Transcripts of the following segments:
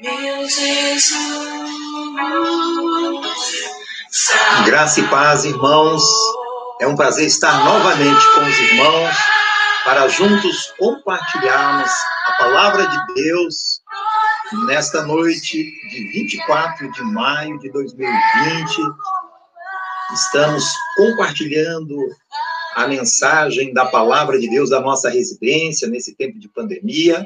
Meu Jesus. Graça e paz, irmãos. É um prazer estar novamente com os irmãos para juntos compartilharmos a palavra de Deus nesta noite de 24 de maio de 2020. Estamos compartilhando a mensagem da palavra de Deus da nossa residência nesse tempo de pandemia.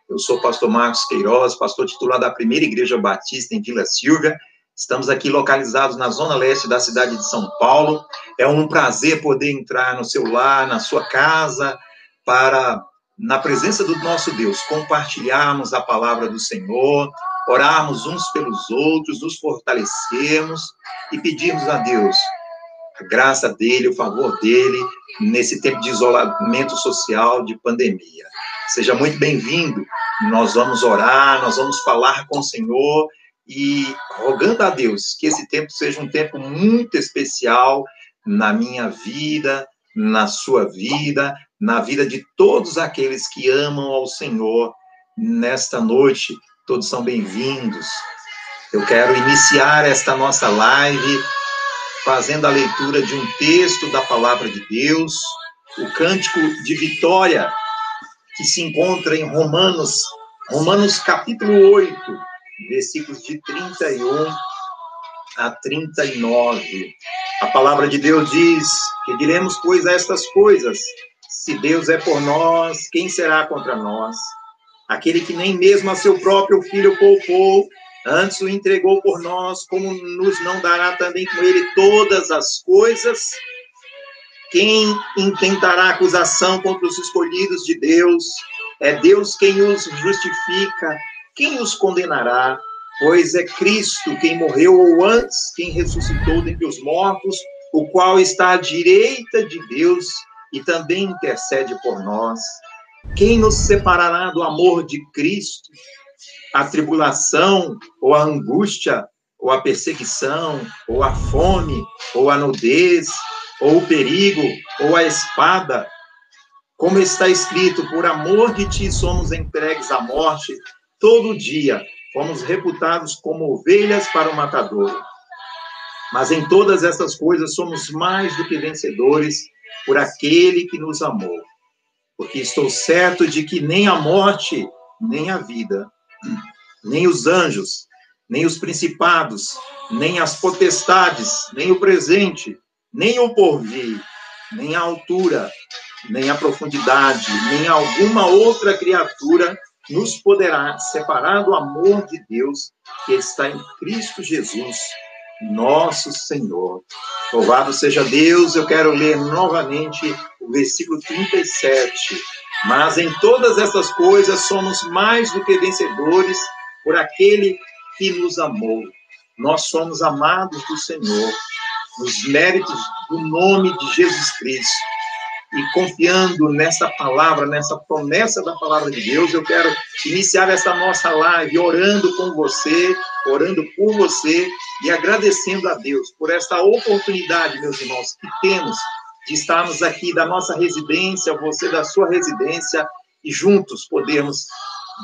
Eu sou o pastor Marcos Queiroz, pastor titular da Primeira Igreja Batista em Vila Silvia. Estamos aqui localizados na zona leste da cidade de São Paulo. É um prazer poder entrar no seu lar, na sua casa, para, na presença do nosso Deus, compartilharmos a palavra do Senhor, orarmos uns pelos outros, nos fortalecermos e pedirmos a Deus a graça dele, o favor dele, nesse tempo de isolamento social, de pandemia. Seja muito bem-vindo. Nós vamos orar, nós vamos falar com o Senhor e rogando a Deus que esse tempo seja um tempo muito especial na minha vida, na sua vida, na vida de todos aqueles que amam ao Senhor. Nesta noite, todos são bem-vindos. Eu quero iniciar esta nossa live fazendo a leitura de um texto da palavra de Deus, o Cântico de Vitória, que se encontra em Romanos capítulo 8, versículos de 31 a 39. A palavra de Deus diz: que diremos, pois, a estas coisas? Se Deus é por nós, quem será contra nós? Aquele que nem mesmo a seu próprio filho poupou, antes o entregou por nós, como nos não dará também com ele todas as coisas? Quem intentará acusação contra os escolhidos de Deus? É Deus quem os justifica. Quem os condenará? Pois é Cristo quem morreu, ou antes, quem ressuscitou dentre os mortos, o qual está à direita de Deus e também intercede por nós. Quem nos separará do amor de Cristo? A tribulação, ou a angústia, ou a perseguição, ou a fome, ou a nudez, ou o perigo, ou a espada? Como está escrito, por amor de ti somos entregues à morte, todo dia fomos reputados como ovelhas para o matadouro. Mas em todas essas coisas somos mais do que vencedores por aquele que nos amou. Porque estou certo de que nem a morte, nem a vida, nem os anjos, nem os principados, nem as potestades, nem o presente, nem o porvir, nem a altura, nem a profundidade, nem alguma outra criatura nos poderá separar do amor de Deus que está em Cristo Jesus, nosso Senhor. Louvado seja Deus. Eu quero ler novamente o versículo 37. Mas em todas essas coisas somos mais do que vencedores por aquele que nos amou. Nós somos amados do Senhor, nos méritos do nome de Jesus Cristo. E confiando nessa palavra, nessa promessa da palavra de Deus, eu quero iniciar essa nossa live orando com você, orando por você e agradecendo a Deus por esta oportunidade, meus irmãos, que temos de estarmos aqui da nossa residência, você da sua residência, e juntos podermos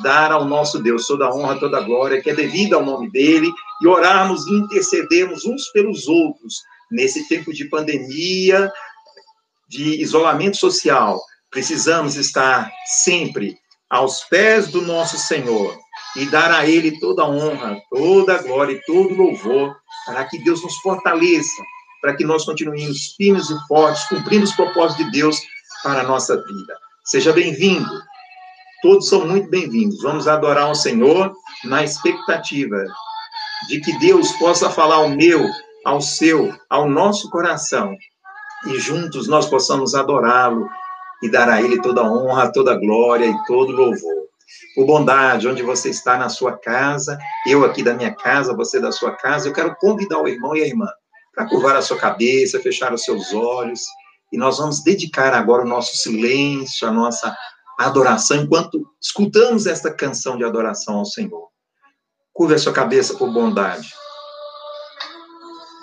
dar ao nosso Deus toda a honra, toda a glória, que é devida ao nome dele, e orarmos e intercedermos uns pelos outros nesse tempo de pandemia, de isolamento social. Precisamos estar sempre aos pés do nosso Senhor e dar a ele toda a honra, toda a glória e todo o louvor, para que Deus nos fortaleça, para que nós continuemos firmes e fortes, cumprindo os propósitos de Deus para a nossa vida. Seja bem-vindo. Todos são muito bem-vindos. Vamos adorar ao Senhor na expectativa de que Deus possa falar ao meu, ao seu, ao nosso coração, e juntos nós possamos adorá-lo e dar a ele toda a honra, toda a glória e todo o louvor. Por bondade, onde você está na sua casa, eu aqui da minha casa, você da sua casa, eu quero convidar o irmão e a irmã para curvar a sua cabeça, fechar os seus olhos, e nós vamos dedicar agora o nosso silêncio, a nossa adoração, enquanto escutamos esta canção de adoração ao Senhor. Curva a sua cabeça por bondade.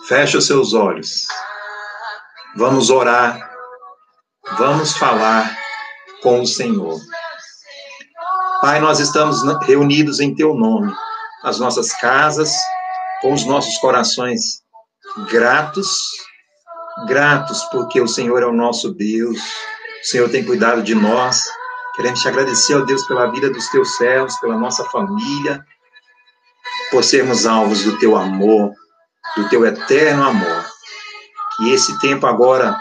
Feche os seus olhos. Vamos orar. Vamos falar com o Senhor. Pai, nós estamos reunidos em Teu nome, nas nossas casas, com os nossos corações gratos, porque o Senhor é o nosso Deus, o Senhor tem cuidado de nós. Queremos te agradecer, ó Deus, pela vida dos Teus servos, pela nossa família, por sermos alvos do Teu amor, do Teu eterno amor. Que esse tempo agora,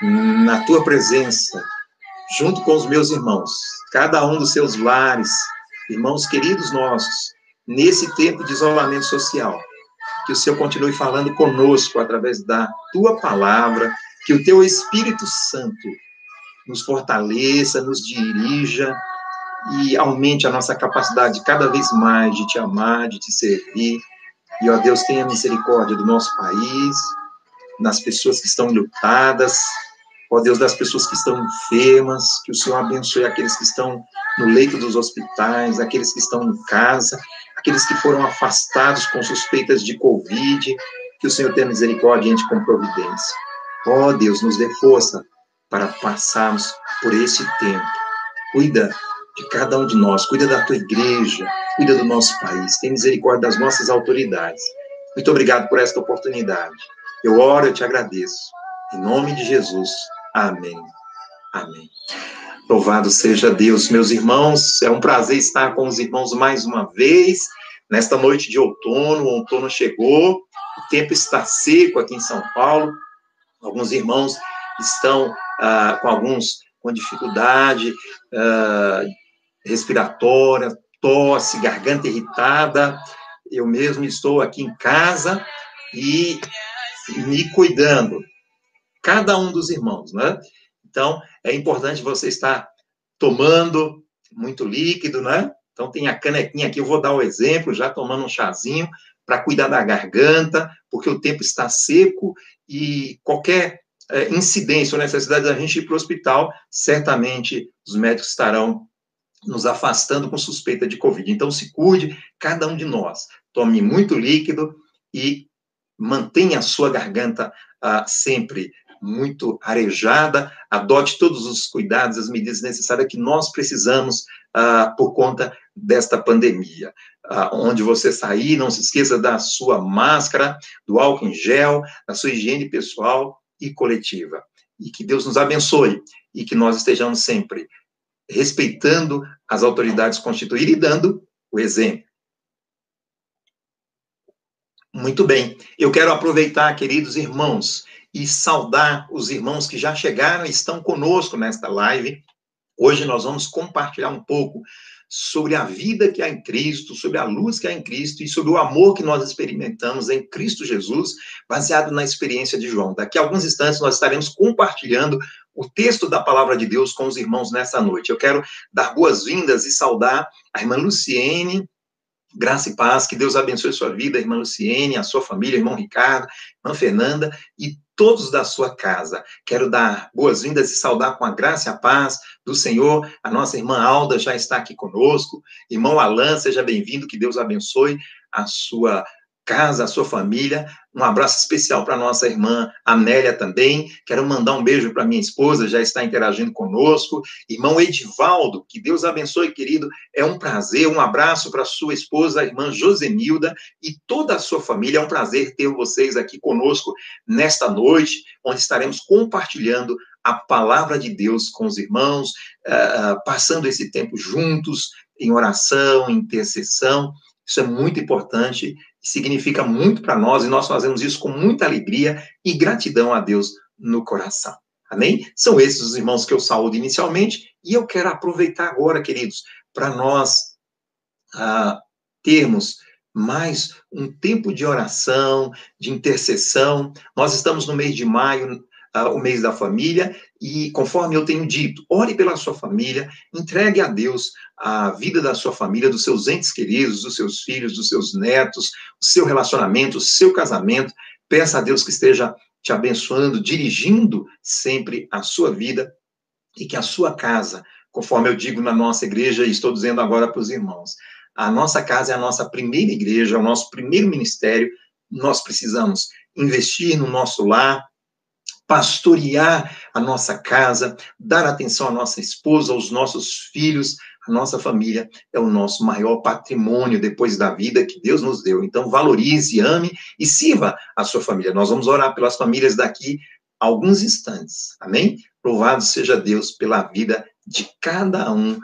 na Tua presença, junto com os meus irmãos, cada um dos seus lares, irmãos queridos nossos, nesse tempo de isolamento social, que o Senhor continue falando conosco através da Tua palavra, que o Teu Espírito Santo nos fortaleça, nos dirija e aumente a nossa capacidade cada vez mais de Te amar, de Te servir. E, ó Deus, tenha misericórdia do nosso país, das pessoas que estão enlutadas, ó Deus, das pessoas que estão enfermas, que o Senhor abençoe aqueles que estão no leito dos hospitais, aqueles que estão em casa, aqueles que foram afastados com suspeitas de Covid, que o Senhor tenha misericórdia e ande com providência. Ó Deus, nos dê força para passarmos por esse tempo. Cuida de cada um de nós, cuida da Tua igreja, cuida do nosso país, tem misericórdia das nossas autoridades. Muito obrigado por esta oportunidade. Eu oro, eu te agradeço. Em nome de Jesus. Amém. Amém. Louvado seja Deus, meus irmãos. É um prazer estar com os irmãos mais uma vez, nesta noite de outono. O outono chegou, o tempo está seco aqui em São Paulo. Alguns irmãos estão com dificuldade respiratória, tosse, garganta irritada. Eu mesmo estou aqui em casa e me cuidando. Cada um dos irmãos, né? Então, é importante você estar tomando muito líquido, né? Então, tem a canequinha aqui, eu vou dar o exemplo, já tomando um chazinho, para cuidar da garganta, porque o tempo está seco e qualquer incidência ou necessidade da gente ir para o hospital, certamente os médicos estarão nos afastando com suspeita de Covid. Então, se cuide, cada um de nós. Tome muito líquido e mantenha a sua garganta sempre muito arejada, adote todos os cuidados, as medidas necessárias que nós precisamos por conta desta pandemia. Onde você sair, não se esqueça da sua máscara, do álcool em gel, da sua higiene pessoal e coletiva. E que Deus nos abençoe e que nós estejamos sempre respeitando as autoridades constituídas e dando o exemplo. Muito bem. Eu quero aproveitar, queridos irmãos, e saudar os irmãos que já chegaram e estão conosco nesta live. Hoje nós vamos compartilhar um pouco sobre a vida que há em Cristo, sobre a luz que há em Cristo e sobre o amor que nós experimentamos em Cristo Jesus, baseado na experiência de João. Daqui a alguns instantes nós estaremos compartilhando o texto da palavra de Deus com os irmãos nessa noite. Eu quero dar boas-vindas e saudar a irmã Luciene. Graça e paz, que Deus abençoe a sua vida, irmã Luciene, a sua família, irmão Ricardo, irmã Fernanda e todos da sua casa. Quero dar boas-vindas e saudar com a graça e a paz do Senhor. A nossa irmã Alda já está aqui conosco. Irmão Alan, seja bem-vindo, que Deus abençoe a sua casa, a sua família. Um abraço especial para a nossa irmã Amélia também. Quero mandar um beijo para minha esposa, já está interagindo conosco. Irmão Edivaldo, que Deus abençoe, querido. É um prazer, um abraço para sua esposa, a irmã Josenilda, e toda a sua família. É um prazer ter vocês aqui conosco nesta noite, onde estaremos compartilhando a palavra de Deus com os irmãos, passando esse tempo juntos, em oração, em intercessão. Isso é muito importante, significa muito para nós, e nós fazemos isso com muita alegria e gratidão a Deus no coração. Amém? São esses os irmãos que eu saúdo inicialmente, e eu quero aproveitar agora, queridos, para nós termos mais um tempo de oração, de intercessão. Nós estamos no mês de maio, o mês da família, e conforme eu tenho dito, ore pela sua família, entregue a Deus a vida da sua família, dos seus entes queridos, dos seus filhos, dos seus netos, o seu relacionamento, o seu casamento. Peça a Deus que esteja te abençoando, dirigindo sempre a sua vida e que a sua casa, conforme eu digo na nossa igreja, e estou dizendo agora para os irmãos, a nossa casa é a nossa primeira igreja, é o nosso primeiro ministério. Nós precisamos investir no nosso lar, pastorear a nossa casa, dar atenção à nossa esposa, aos nossos filhos, A nossa família é o nosso maior patrimônio depois da vida que Deus nos deu. Então, valorize, ame e sirva a sua família. Nós vamos orar pelas famílias daqui a alguns instantes. Amém? Louvado seja Deus pela vida de cada um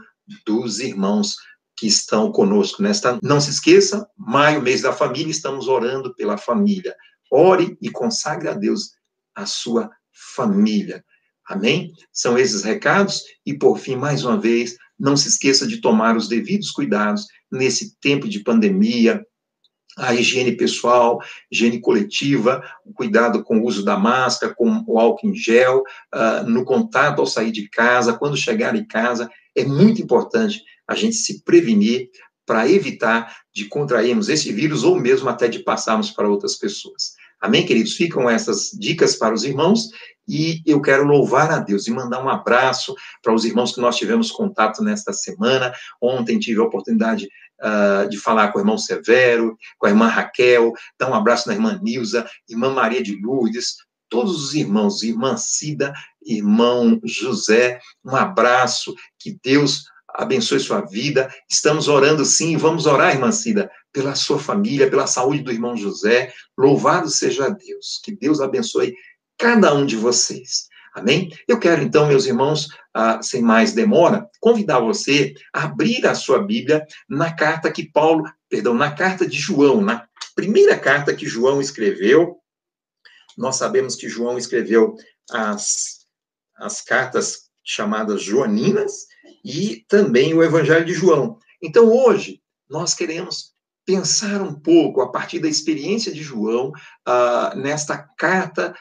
dos irmãos que estão conosco nesta. Não se esqueça, maio, mês da família, estamos orando pela família. Ore e consagre a Deus a sua família. Amém? São esses recados. E, por fim, mais uma vez, não se esqueça de tomar os devidos cuidados nesse tempo de pandemia, a higiene pessoal, higiene coletiva, o cuidado com o uso da máscara, com o álcool em gel, no contato ao sair de casa, quando chegar em casa. É muito importante a gente se prevenir para evitar de contrairmos esse vírus ou mesmo até de passarmos para outras pessoas. Amém, queridos? Ficam essas dicas para os irmãos e eu quero louvar a Deus e mandar um abraço para os irmãos que nós tivemos contato nesta semana. Ontem tive a oportunidade de falar com o irmão Severo, com a irmã Raquel, dar um abraço na irmã Nilza, irmã Maria de Lourdes, todos os irmãos, irmã Cida, irmão José, um abraço, que Deus abençoe sua vida. Estamos orando sim, e vamos orar, irmã Cida, pela sua família, pela saúde do irmão José. Louvado seja Deus, que Deus abençoe cada um de vocês. Amém? Eu quero, então, meus irmãos, sem mais demora, convidar você a abrir a sua Bíblia na carta de João, na primeira carta que João escreveu. Nós sabemos que João escreveu as cartas chamadas joaninas e também o Evangelho de João. Então, hoje, nós queremos pensar um pouco, a partir da experiência de João, nesta carta,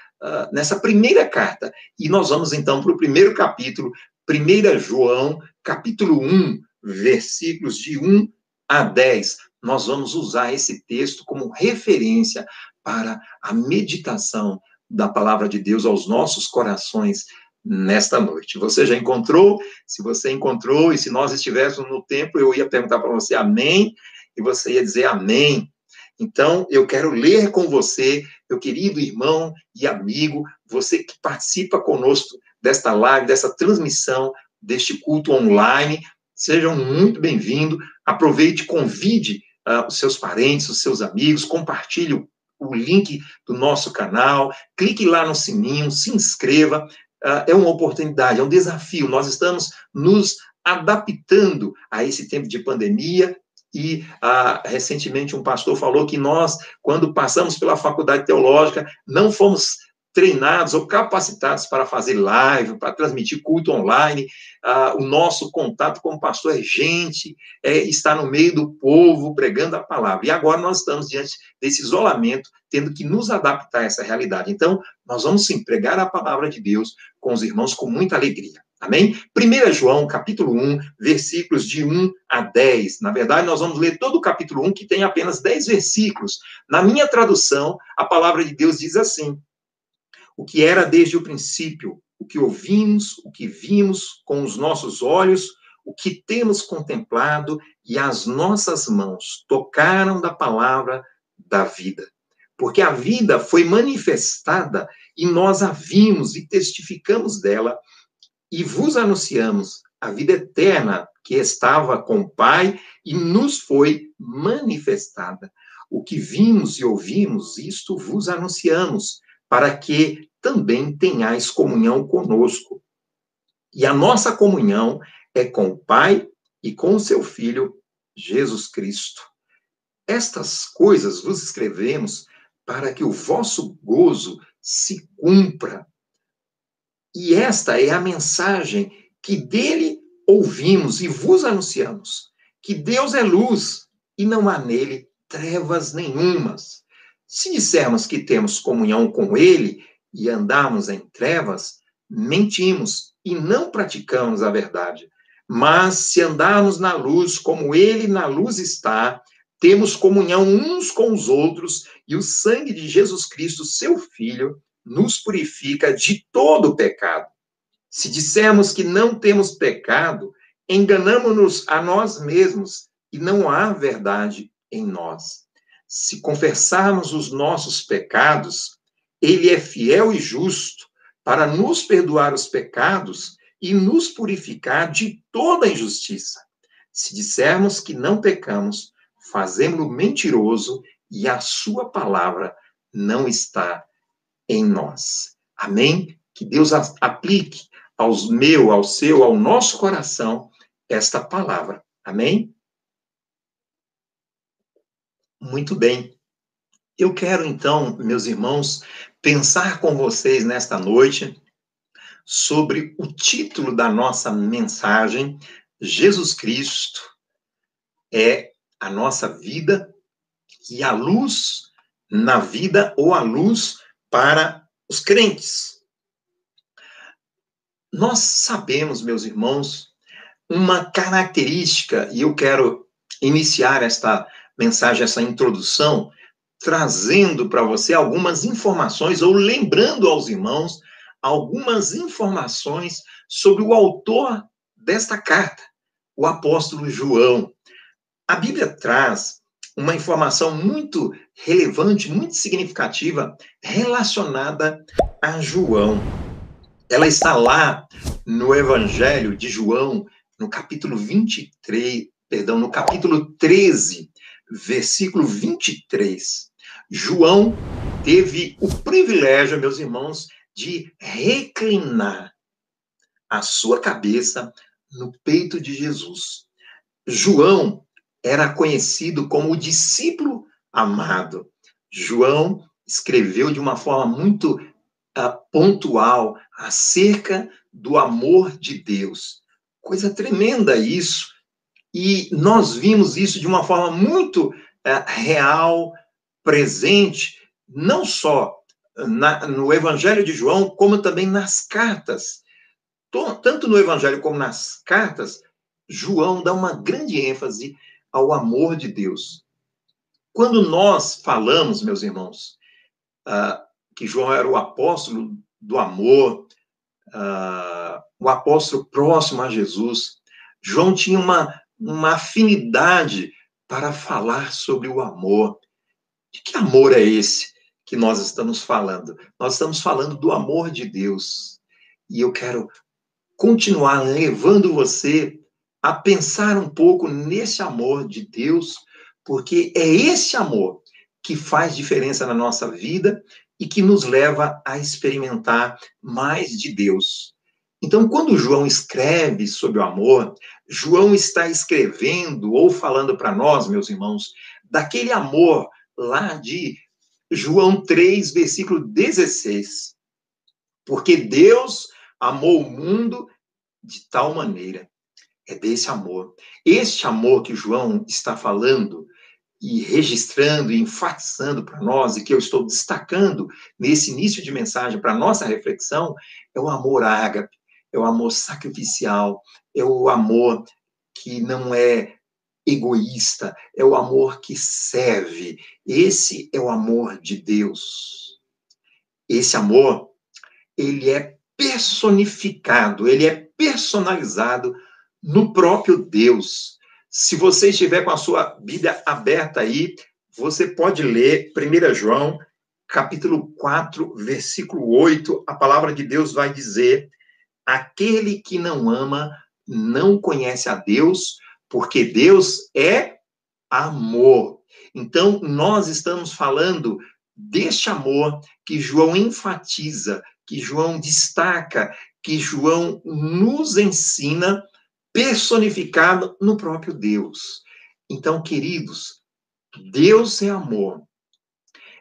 nessa primeira carta. E nós vamos, então, para o primeiro capítulo, 1 João, capítulo 1, versículos de 1 a 10. Nós vamos usar esse texto como referência para a meditação da palavra de Deus aos nossos corações nesta noite. Você já encontrou? Se você encontrou, e se nós estivéssemos no templo, eu ia perguntar para você amém, e você ia dizer amém. Então, eu quero ler com você, meu querido irmão e amigo, você que participa conosco desta live, dessa transmissão, deste culto online. Sejam muito bem-vindos. Aproveite, convide os seus parentes, os seus amigos, compartilhe o link do nosso canal, clique lá no sininho, se inscreva. É uma oportunidade, é um desafio. Nós estamos nos adaptando a esse tempo de pandemia. E, recentemente, um pastor falou que nós, quando passamos pela faculdade teológica, não fomos treinados ou capacitados para fazer live, para transmitir culto online. O nosso contato com o pastor é gente, está no meio do povo, pregando a palavra. E agora nós estamos diante desse isolamento, tendo que nos adaptar a essa realidade. Então, nós vamos, sim, pregar a palavra de Deus com os irmãos com muita alegria. Amém? 1 João, capítulo 1, versículos de 1 a 10. Na verdade, nós vamos ler todo o capítulo 1, que tem apenas 10 versículos. Na minha tradução, a palavra de Deus diz assim: o que era desde o princípio, o que ouvimos, o que vimos com os nossos olhos, o que temos contemplado e as nossas mãos tocaram da palavra da vida. Porque a vida foi manifestada e nós a vimos e testificamos dela, e vos anunciamos a vida eterna que estava com o Pai e nos foi manifestada. O que vimos e ouvimos, isto vos anunciamos, para que também tenhais comunhão conosco. E a nossa comunhão é com o Pai e com o seu Filho, Jesus Cristo. Estas coisas vos escrevemos para que o vosso gozo se cumpra. E esta é a mensagem que dele ouvimos e vos anunciamos, que Deus é luz e não há nele trevas nenhumas. Se dissermos que temos comunhão com ele e andarmos em trevas, mentimos e não praticamos a verdade. Mas se andarmos na luz como ele na luz está, temos comunhão uns com os outros e o sangue de Jesus Cristo, seu Filho, nos purifica de todo o pecado. Se dissermos que não temos pecado, enganamo-nos a nós mesmos e não há verdade em nós. Se confessarmos os nossos pecados, ele é fiel e justo para nos perdoar os pecados e nos purificar de toda injustiça. Se dissermos que não pecamos, fazemos-lo mentiroso e a sua palavra não está em nós. Amém? Que Deus aplique ao seu, ao nosso coração esta palavra. Amém? Muito bem. Eu quero, então, meus irmãos, pensar com vocês nesta noite sobre o título da nossa mensagem: Jesus Cristo é a nossa vida e a luz na vida, ou a luz para os crentes. Nós sabemos, meus irmãos, uma característica, e eu quero iniciar esta mensagem, essa introdução, trazendo para você algumas informações, ou lembrando aos irmãos algumas informações sobre o autor desta carta, o apóstolo João. A Bíblia traz uma informação muito relevante, muito significativa, relacionada a João. Ela está lá no Evangelho de João, no capítulo 13, versículo 23. João teve o privilégio, meus irmãos, de reclinar a sua cabeça no peito de Jesus. João era conhecido como o discípulo amado. João escreveu de uma forma muito pontual acerca do amor de Deus. Coisa tremenda isso. E nós vimos isso de uma forma muito real, presente, não só no Evangelho de João, como também nas cartas. Tanto no Evangelho como nas cartas, João dá uma grande ênfase ao amor de Deus. Quando nós falamos, meus irmãos, que João era o apóstolo do amor, o apóstolo próximo a Jesus, João tinha uma afinidade para falar sobre o amor. De que amor é esse que nós estamos falando? Nós estamos falando do amor de Deus. E eu quero continuar levando você a pensar um pouco nesse amor de Deus, porque é esse amor que faz diferença na nossa vida e que nos leva a experimentar mais de Deus. Então, quando João escreve sobre o amor, João está escrevendo ou falando para nós, meus irmãos, daquele amor lá de João 3, versículo 16. Porque Deus amou o mundo de tal maneira. É desse amor. Este amor que João está falando e registrando e enfatizando para nós, e que eu estou destacando nesse início de mensagem para nossa reflexão, é o amor ágape, é o amor sacrificial, é o amor que não é egoísta, é o amor que serve. Esse é o amor de Deus. Esse amor, ele é personificado, ele é personalizado no próprio Deus. Se você estiver com a sua Bíblia aberta aí, você pode ler 1 João, capítulo 4, versículo 8, a palavra de Deus vai dizer: aquele que não ama não conhece a Deus, porque Deus é amor. Então, nós estamos falando deste amor que João enfatiza, que João destaca, que João nos ensina, personificado no próprio Deus. Então, queridos, Deus é amor.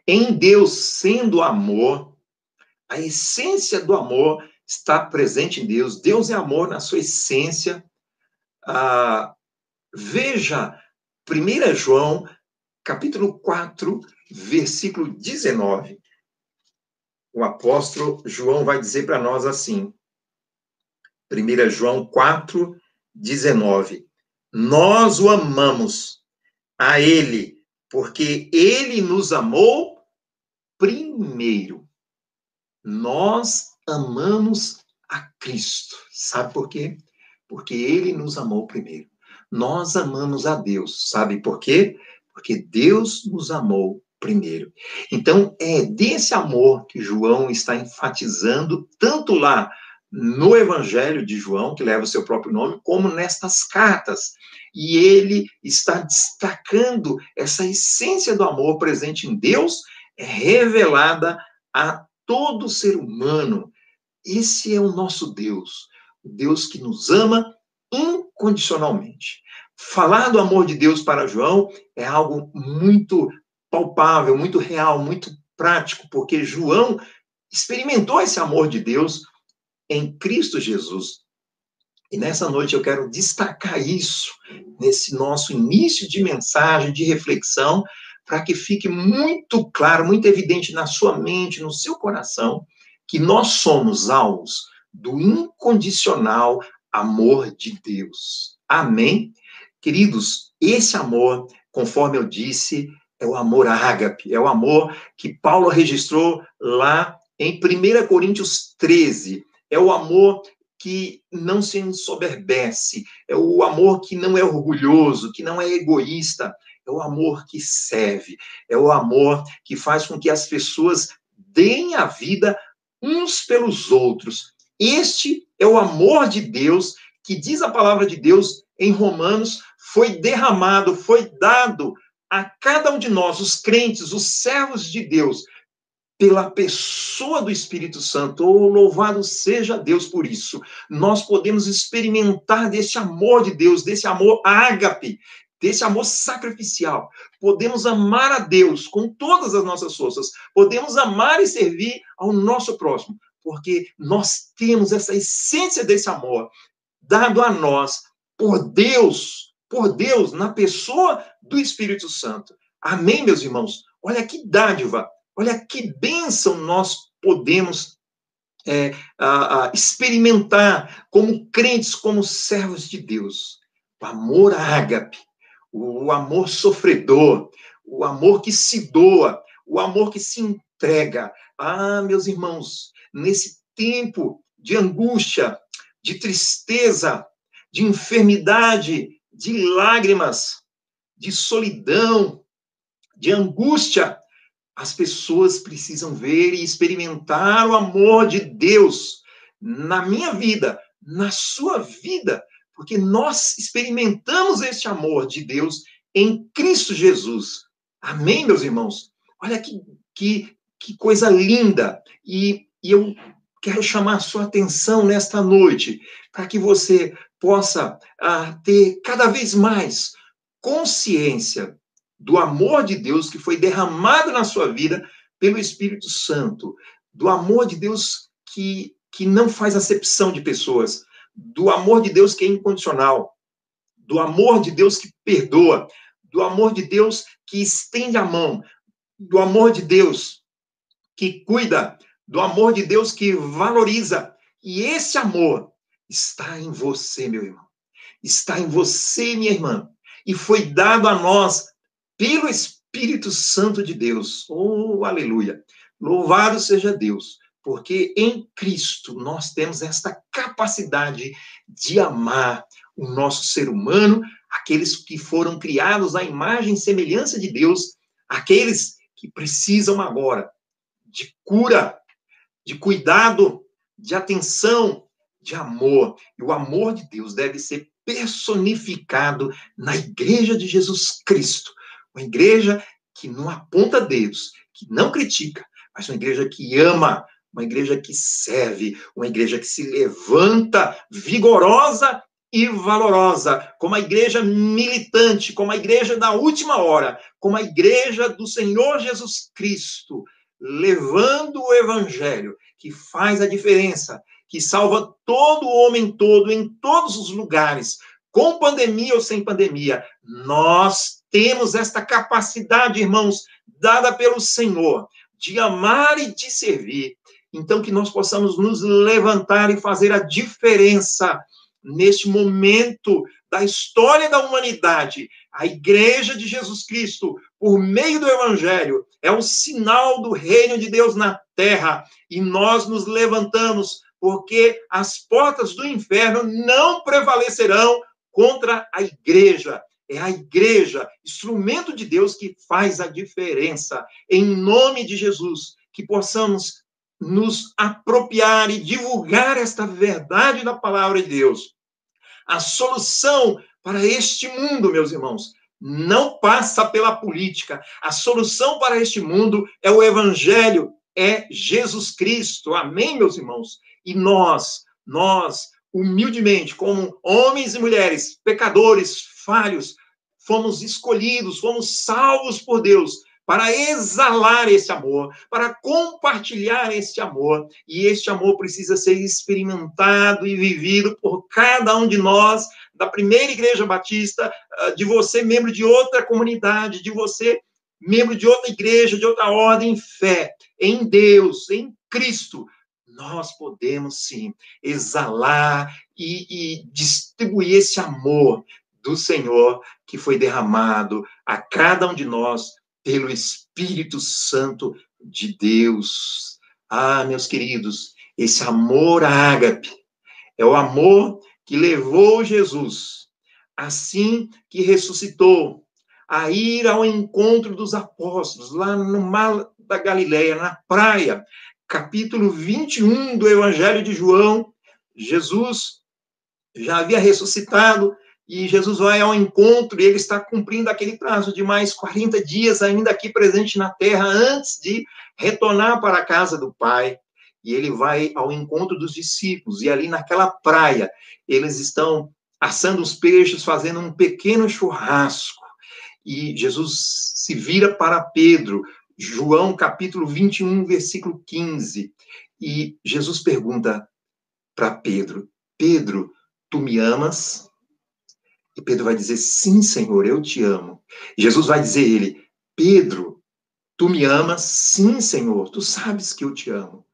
Em Deus sendo amor, a essência do amor está presente em Deus. Deus é amor na sua essência. Veja 1 João, capítulo 4, versículo 19. O apóstolo João vai dizer para nós assim, 1 João 4, 19. Nós o amamos a ele, porque ele nos amou primeiro. Nós amamos a Cristo. Sabe por quê? Porque ele nos amou primeiro. Nós amamos a Deus. Sabe por quê? Porque Deus nos amou primeiro. Então, é desse amor que João está enfatizando, tanto lá no Evangelho de João, que leva o seu próprio nome, como nestas cartas. e ele está destacando essa essência do amor presente em Deus, é revelada a todo ser humano. Esse é o nosso Deus, o Deus que nos ama incondicionalmente. Falar do amor de Deus para João é algo muito palpável, muito real, muito prático, porque João experimentou esse amor de Deus em Cristo Jesus. E nessa noite eu quero destacar isso, nesse nosso início de mensagem, de reflexão, para que fique muito claro, muito evidente na sua mente, no seu coração, que nós somos alvos do incondicional amor de Deus. Amém? Queridos, esse amor, conforme eu disse, é o amor ágape, é o amor que Paulo registrou lá em 1 Coríntios 13. É o amor que não se ensoberbece, é o amor que não é orgulhoso, que não é egoísta, é o amor que serve, é o amor que faz com que as pessoas deem a vida uns pelos outros. Este é o amor de Deus, que diz a palavra de Deus em Romanos, foi derramado, foi dado a cada um de nós, os crentes, os servos de Deus, pela pessoa do Espírito Santo. Oh, louvado seja Deus por isso. Nós podemos experimentar desse amor de Deus, desse amor ágape, desse amor sacrificial. Podemos amar a Deus com todas as nossas forças. Podemos amar e servir ao nosso próximo, porque nós temos essa essência desse amor dado a nós por Deus, na pessoa do Espírito Santo. Amém, meus irmãos? Olha que dádiva. Olha que bênção nós podemos experimentar como crentes, como servos de Deus. O amor ágape, o amor sofredor, o amor que se doa, o amor que se entrega. Ah, meus irmãos, nesse tempo de angústia, de tristeza, de enfermidade, de lágrimas, de solidão, de angústia, as pessoas precisam ver e experimentar o amor de Deus na minha vida, na sua vida, porque nós experimentamos este amor de Deus em Cristo Jesus. Amém, meus irmãos? Olha que coisa linda. E eu quero chamar a sua atenção nesta noite, para que você possa ter cada vez mais consciência do amor de Deus que foi derramado na sua vida pelo Espírito Santo, do amor de Deus que não faz acepção de pessoas, do amor de Deus que é incondicional, do amor de Deus que perdoa, do amor de Deus que estende a mão, do amor de Deus que cuida, do amor de Deus que valoriza. E esse amor está em você, meu irmão. Está em você, minha irmã. E foi dado a nós pelo Espírito Santo de Deus. Oh, aleluia! Louvado seja Deus, porque em Cristo nós temos esta capacidade de amar o nosso ser humano, aqueles que foram criados à imagem e semelhança de Deus, aqueles que precisam agora de cura, de cuidado, de atenção, de amor. E o amor de Deus deve ser personificado na Igreja de Jesus Cristo. Uma igreja que não aponta dedos, que não critica, mas uma igreja que ama, uma igreja que serve, uma igreja que se levanta vigorosa e valorosa, como a igreja militante, como a igreja da última hora, como a igreja do Senhor Jesus Cristo, levando o evangelho, que faz a diferença, que salva todo homem todo, em todos os lugares, com pandemia ou sem pandemia. Nós temos esta capacidade, irmãos, dada pelo Senhor, de amar e de servir. Então, que nós possamos nos levantar e fazer a diferença neste momento da história da humanidade. A Igreja de Jesus Cristo, por meio do Evangelho, é um sinal do reino de Deus na terra. E nós nos levantamos, porque as portas do inferno não prevalecerão contra a Igreja. É a Igreja, instrumento de Deus, que faz a diferença. Em nome de Jesus, que possamos nos apropriar e divulgar esta verdade da palavra de Deus. A solução para este mundo, meus irmãos, não passa pela política. A solução para este mundo é o Evangelho, é Jesus Cristo. Amém, meus irmãos? E nós, humildemente, como homens e mulheres, pecadores, falhos, fomos escolhidos, fomos salvos por Deus para exalar esse amor, para compartilhar este amor. E este amor precisa ser experimentado e vivido por cada um de nós, da primeira igreja batista, de você, membro de outra comunidade, de você, membro de outra igreja, de outra ordem, fé em Deus, em Cristo. Nós podemos, sim, exalar e distribuir esse amor do Senhor que foi derramado a cada um de nós pelo Espírito Santo de Deus. Ah, meus queridos, esse amor ágape é o amor que levou Jesus, assim que ressuscitou, a ir ao encontro dos apóstolos, lá no mar da Galileia, na praia, capítulo 21 do Evangelho de João. Jesus já havia ressuscitado, e Jesus vai ao encontro, e ele está cumprindo aquele prazo de mais 40 dias ainda aqui presente na terra, antes de retornar para a casa do Pai. E ele vai ao encontro dos discípulos, e ali naquela praia, eles estão assando os peixes, fazendo um pequeno churrasco. E Jesus se vira para Pedro, João capítulo 21, versículo 15. E Jesus pergunta para Pedro: Pedro, tu me amas? E Pedro vai dizer: sim, Senhor, eu te amo. E Jesus vai dizer a ele: Pedro, tu me amas? Sim, Senhor, tu sabes que eu te amo.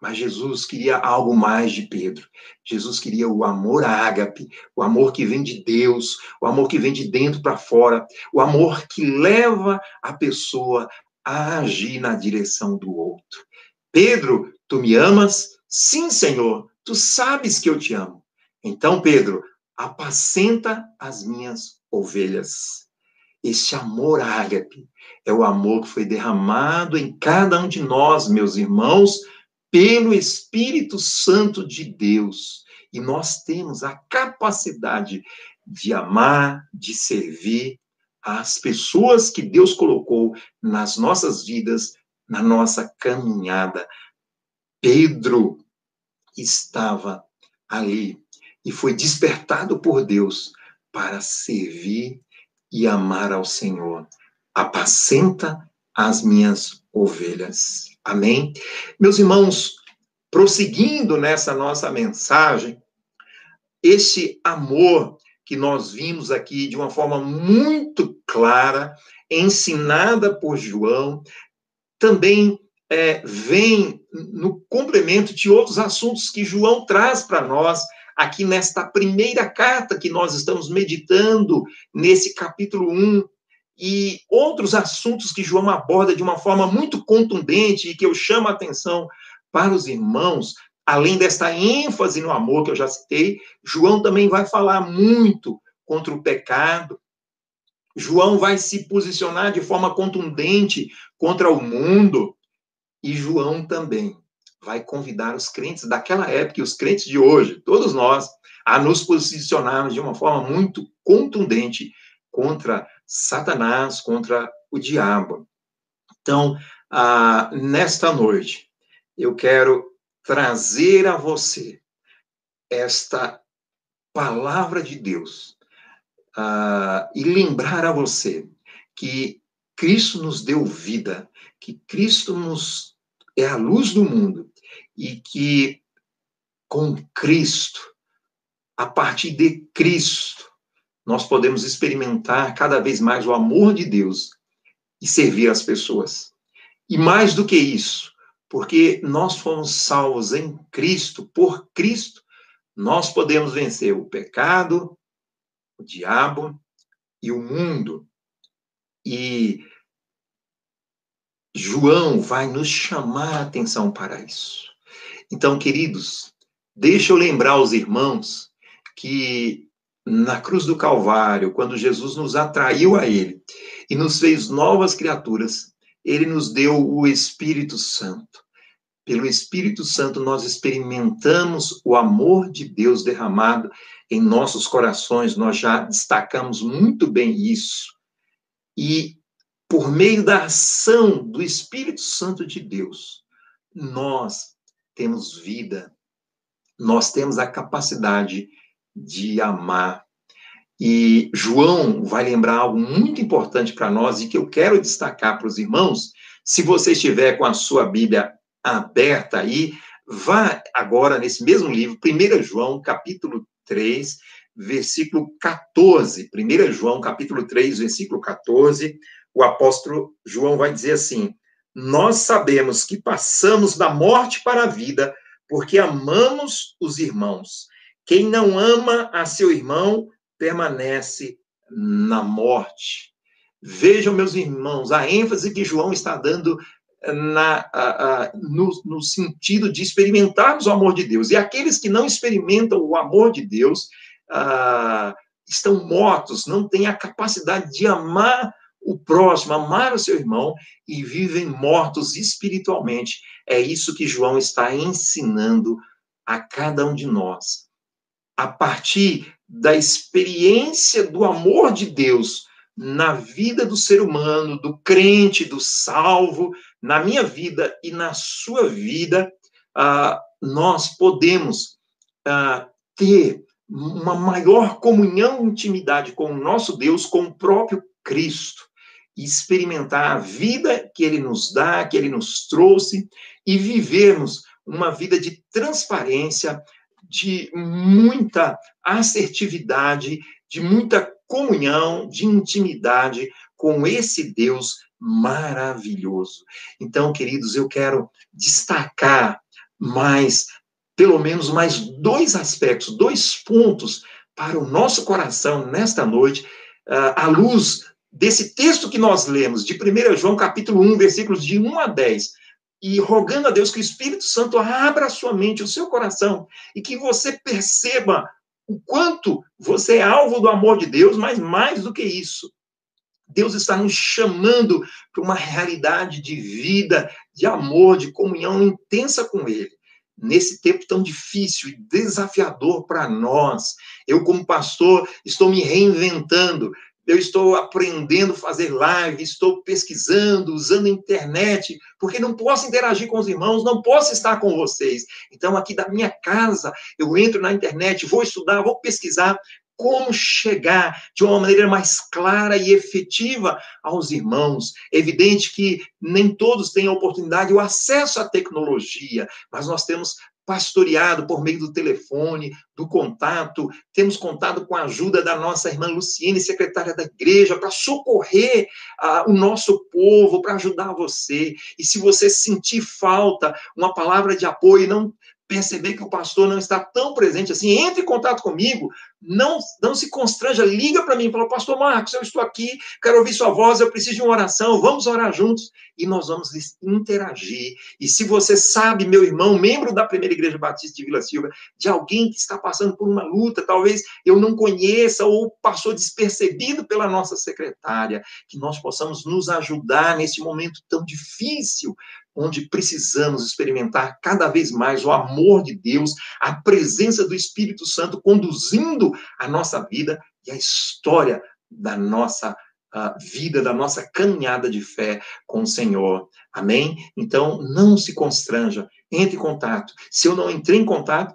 Mas Jesus queria algo mais de Pedro. Jesus queria o amor ágape, o amor que vem de Deus, o amor que vem de dentro para fora, o amor que leva a pessoa a agir na direção do outro. Pedro, tu me amas? Sim, Senhor, tu sabes que eu te amo. Então, Pedro, apacenta as minhas ovelhas. Esse amor ágape é o amor que foi derramado em cada um de nós, meus irmãos, pelo Espírito Santo de Deus. E nós temos a capacidade de amar, de servir as pessoas que Deus colocou nas nossas vidas, na nossa caminhada. Pedro estava ali e foi despertado por Deus para servir e amar ao Senhor. Apacenta as minhas ovelhas. Amém? Meus irmãos, prosseguindo nessa nossa mensagem, esse amor que nós vimos aqui de uma forma muito clara, ensinada por João, também vem no complemento de outros assuntos que João traz para nós aqui nesta primeira carta que nós estamos meditando nesse capítulo 1, e outros assuntos que João aborda de uma forma muito contundente e que eu chamo a atenção para os irmãos. Além desta ênfase no amor que eu já citei, João também vai falar muito contra o pecado. João vai se posicionar de forma contundente contra o mundo. E João também vai convidar os crentes daquela época e os crentes de hoje, todos nós, a nos posicionarmos de uma forma muito contundente contra Satanás, contra o diabo. Então, nesta noite, eu quero trazer a você esta palavra de Deus e lembrar a você que Cristo nos deu vida, que Cristo é a luz do mundo e que com Cristo, a partir de Cristo, nós podemos experimentar cada vez mais o amor de Deus e servir as pessoas. E mais do que isso, porque nós fomos salvos em Cristo, por Cristo, nós podemos vencer o pecado, o diabo e o mundo. E João vai nos chamar a atenção para isso. Então, queridos, deixa eu lembrar aos irmãos que na cruz do Calvário, quando Jesus nos atraiu a Ele e nos fez novas criaturas, Ele nos deu o Espírito Santo. pelo Espírito Santo, nós experimentamos o amor de Deus derramado em nossos corações. Nós já destacamos muito bem isso. E, por meio da ação do Espírito Santo de Deus, nós temos vida, nós temos a capacidade de amar. E João vai lembrar algo muito importante para nós e que eu quero destacar para os irmãos. Se você estiver com a sua Bíblia aberta aí, vá agora nesse mesmo livro, 1 João, capítulo 3, versículo 14. 1 João, capítulo 3, versículo 14, o apóstolo João vai dizer assim: nós sabemos que passamos da morte para a vida, porque amamos os irmãos. Quem não ama a seu irmão permanece na morte. Vejam, meus irmãos, a ênfase que João está dando no sentido de experimentarmos o amor de Deus. E aqueles que não experimentam o amor de Deus estão mortos, não têm a capacidade de amar o próximo, amar o seu irmão, e vivem mortos espiritualmente. É isso que João está ensinando a cada um de nós. A partir da experiência do amor de Deus na vida do ser humano, do crente, do salvo, na minha vida e na sua vida, nós podemos ter uma maior comunhão e intimidade com o nosso Deus, com o próprio Cristo, e experimentar a vida que Ele nos dá, que Ele nos trouxe, e vivermos uma vida de transparência, de muita assertividade, de muita comunhão, de intimidade com esse Deus maravilhoso. Então, queridos, eu quero destacar pelo menos mais 2 aspectos, 2 pontos para o nosso coração nesta noite, à luz desse texto que nós lemos, de 1 João, capítulo 1, versículos de 1 a 10, e rogando a Deus que o Espírito Santo abra a sua mente, o seu coração, e que você perceba o quanto você é alvo do amor de Deus, mas mais do que isso, Deus está nos chamando para uma realidade de vida, de amor, de comunhão intensa com Ele, nesse tempo tão difícil e desafiador para nós. Eu, como pastor, estou me reinventando. Eu estou aprendendo a fazer live, estou pesquisando, usando a internet, porque não posso interagir com os irmãos, não posso estar com vocês. Então, aqui da minha casa, eu entro na internet, vou estudar, vou pesquisar como chegar de uma maneira mais clara e efetiva aos irmãos. É evidente que nem todos têm a oportunidade, o acesso à tecnologia, mas nós temos pastoreado por meio do telefone, do contato, temos contado com a ajuda da nossa irmã Luciene, secretária da igreja, para socorrer o nosso povo, para ajudar você. E se você sentir falta, uma palavra de apoio, não perceber que o pastor não está tão presente assim, entre em contato comigo, não se constranja, liga para mim e fala: pastor Marcos, eu estou aqui, quero ouvir sua voz, eu preciso de uma oração, vamos orar juntos, e nós vamos interagir. E se você sabe, meu irmão, membro da Primeira Igreja Batista de Vila Silva, de alguém que está passando por uma luta, talvez eu não conheça, ou passou despercebido pela nossa secretária, que nós possamos nos ajudar nesse momento tão difícil, onde precisamos experimentar cada vez mais o amor de Deus, a presença do Espírito Santo conduzindo a nossa vida e a história da nossa vida, da nossa caminhada de fé com o Senhor. Amém? Então, não se constranja, entre em contato. Se eu não entrei em contato,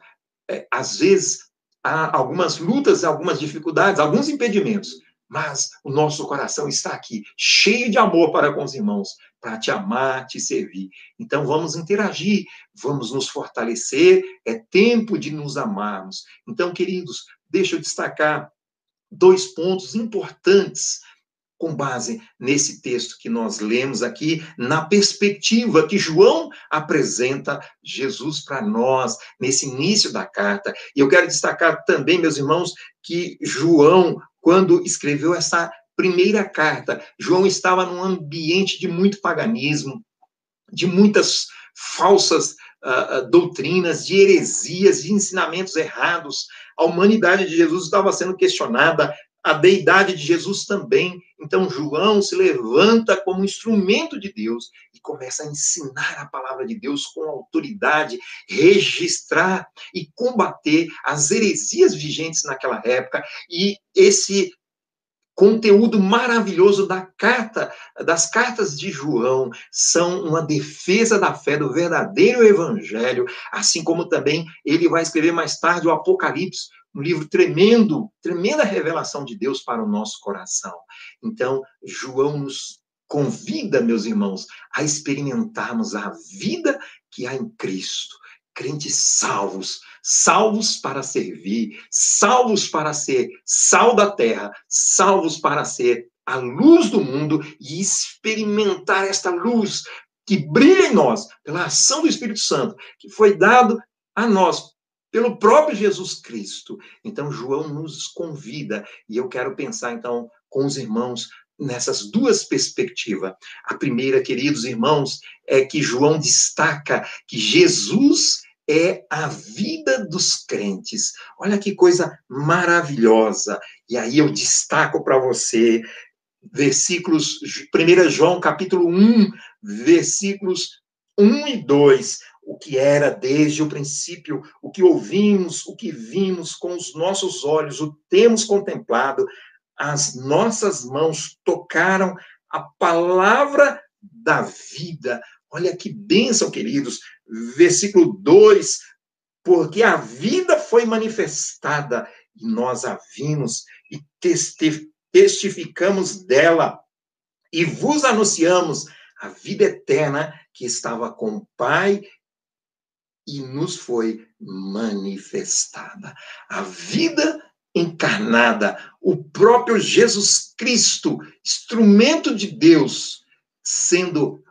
às vezes há algumas lutas, algumas dificuldades, alguns impedimentos, mas o nosso coração está aqui, cheio de amor para com os irmãos, para te amar, te servir. Então, vamos interagir, vamos nos fortalecer, é tempo de nos amarmos. Então, queridos, deixa eu destacar 2 pontos importantes com base nesse texto que nós lemos aqui, na perspectiva que João apresenta Jesus para nós, nesse início da carta. E eu quero destacar também, meus irmãos, que João, quando escreveu essa primeira carta, João estava num ambiente de muito paganismo, de muitas falsas doutrinas, de heresias, de ensinamentos errados. A humanidade de Jesus estava sendo questionada, a deidade de Jesus também. Então, João se levanta como instrumento de Deus e começa a ensinar a palavra de Deus com autoridade, registrar e combater as heresias vigentes naquela época. E esse conteúdo maravilhoso das cartas de João, são uma defesa da fé do verdadeiro evangelho, assim como também ele vai escrever mais tarde o Apocalipse, um livro tremendo, tremenda revelação de Deus para o nosso coração. Então, João nos convida, meus irmãos, a experimentarmos a vida que há em Cristo. Crentes salvos, salvos para servir, salvos para ser sal da terra, salvos para ser a luz do mundo e experimentar esta luz que brilha em nós, pela ação do Espírito Santo, que foi dado a nós pelo próprio Jesus Cristo. Então, João nos convida, e eu quero pensar, então, com os irmãos, nessas duas perspectivas. A primeira, queridos irmãos, é que João destaca que Jesus é a vida dos crentes. Olha que coisa maravilhosa. E aí eu destaco para você versículos, 1 João capítulo 1, versículos 1 e 2, o que era desde o princípio, o que ouvimos, o que vimos com os nossos olhos, o temos contemplado, as nossas mãos tocaram a palavra da vida. Olha que bênção, queridos. Versículo 2, porque a vida foi manifestada e nós a vimos e testificamos dela e vos anunciamos a vida eterna que estava com o Pai e nos foi manifestada. A vida encarnada, o próprio Jesus Cristo, instrumento de Deus, sendo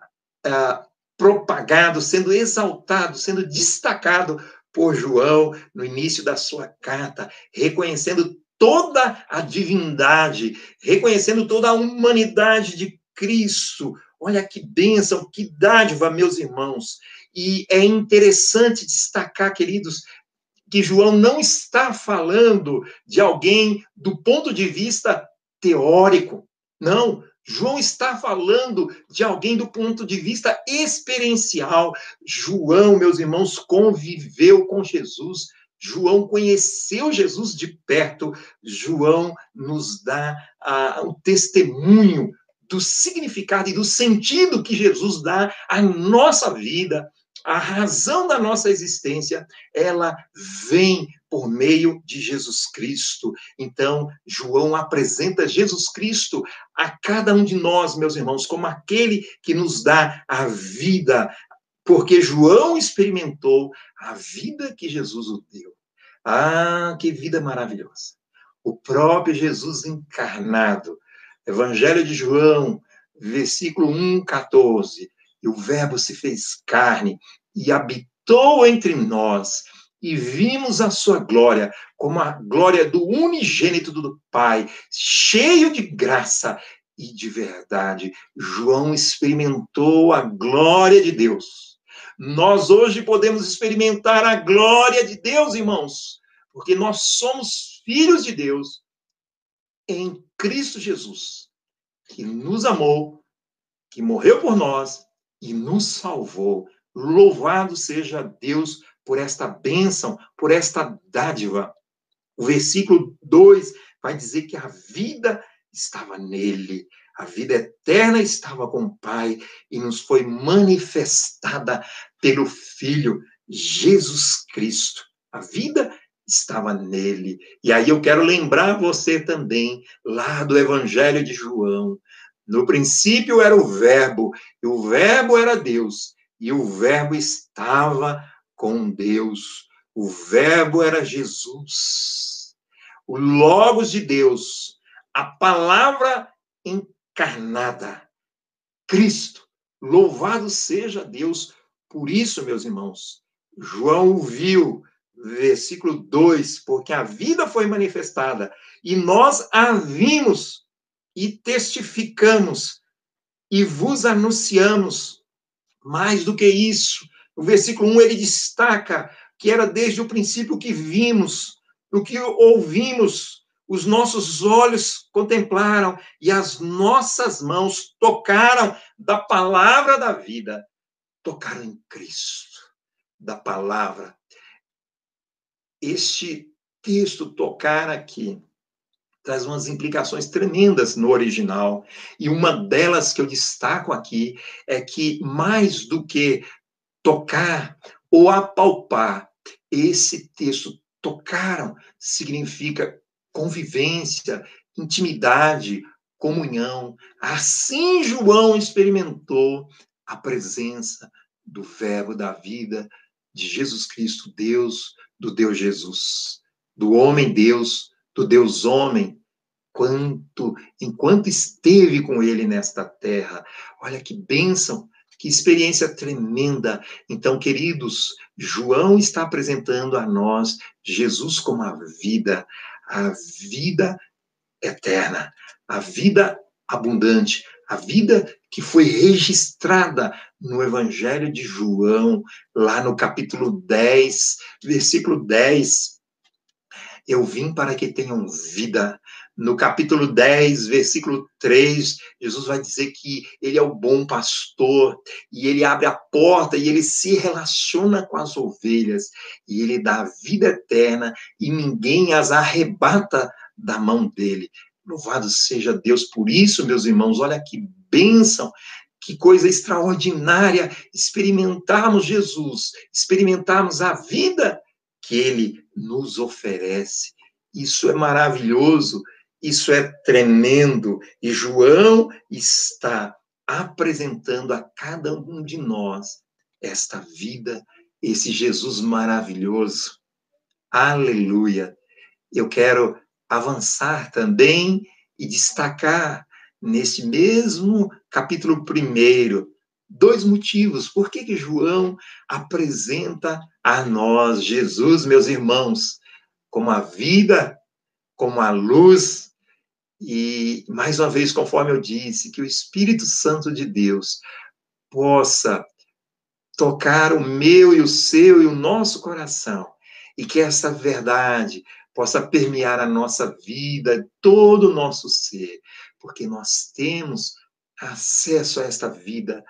propagado, sendo exaltado, sendo destacado por João no início da sua carta, reconhecendo toda a divindade, reconhecendo toda a humanidade de Cristo. Olha que bênção, que dádiva, meus irmãos. E é interessante destacar, queridos, que João não está falando de alguém do ponto de vista teórico. Não, João está falando de alguém do ponto de vista experiencial. João, meus irmãos, conviveu com Jesus. João conheceu Jesus de perto. João nos dá o testemunho do significado e do sentido que Jesus dá à nossa vida. A razão da nossa existência, ela vem por meio de Jesus Cristo. Então, João apresenta Jesus Cristo a cada um de nós, meus irmãos, como aquele que nos dá a vida, porque João experimentou a vida que Jesus o deu. Ah, que vida maravilhosa! O próprio Jesus encarnado. Evangelho de João, versículo 1, 14. E o Verbo se fez carne e habitou entre nós, e vimos a sua glória, como a glória do unigênito do Pai, cheio de graça e de verdade. João experimentou a glória de Deus. Nós hoje podemos experimentar a glória de Deus, irmãos, porque nós somos filhos de Deus em Cristo Jesus, que nos amou, que morreu por nós e nos salvou. Louvado seja Deus por esta bênção, por esta dádiva. O versículo 2 vai dizer que a vida estava nele, a vida eterna estava com o Pai e nos foi manifestada pelo Filho, Jesus Cristo. A vida estava nele. E aí eu quero lembrar você também, lá do Evangelho de João. No princípio era o Verbo, e o Verbo era Deus, e o Verbo estava com Deus. O Verbo era Jesus, o Logos de Deus, a palavra encarnada, Cristo. Louvado seja Deus por isso, meus irmãos. João viu, versículo 2, porque a vida foi manifestada, e nós a vimos, e testificamos, e vos anunciamos. Mais do que isso, no versículo 1 ele destaca que era desde o princípio que vimos, o que ouvimos, os nossos olhos contemplaram e as nossas mãos tocaram da palavra da vida, tocaram em Cristo, da palavra. Este texto, tocar aqui, traz umas implicações tremendas no original, e uma delas que eu destaco aqui é que, mais do que tocar ou apalpar, esse texto, tocaram, significa convivência, intimidade, comunhão. Assim João experimentou a presença do Verbo da vida, de Jesus Cristo, Deus, do Deus Jesus, do homem Deus, do Deus homem, enquanto esteve com ele nesta terra. Olha que bênção, que experiência tremenda. Então, queridos, João está apresentando a nós Jesus como a vida eterna, a vida abundante, a vida que foi registrada no Evangelho de João, lá no capítulo 10, versículo 10. Eu vim para que tenham vida. No capítulo 10, versículo 3, Jesus vai dizer que ele é o bom pastor, e ele abre a porta, e ele se relaciona com as ovelhas, e ele dá a vida eterna, e ninguém as arrebata da mão dele. Louvado seja Deus por isso, meus irmãos. Olha que bênção, que coisa extraordinária experimentarmos Jesus, experimentarmos a vida que ele nos oferece. Isso é maravilhoso, isso é tremendo, e João está apresentando a cada um de nós esta vida, esse Jesus maravilhoso. Aleluia! Eu quero avançar também e destacar nesse mesmo capítulo 1, 2 motivos. Por que João apresenta a nós Jesus, meus irmãos, como a vida, como a luz, e, mais uma vez, conforme eu disse, que o Espírito Santo de Deus possa tocar o meu e o seu e o nosso coração, e que essa verdade possa permear a nossa vida, todo o nosso ser, porque nós temos acesso a esta vida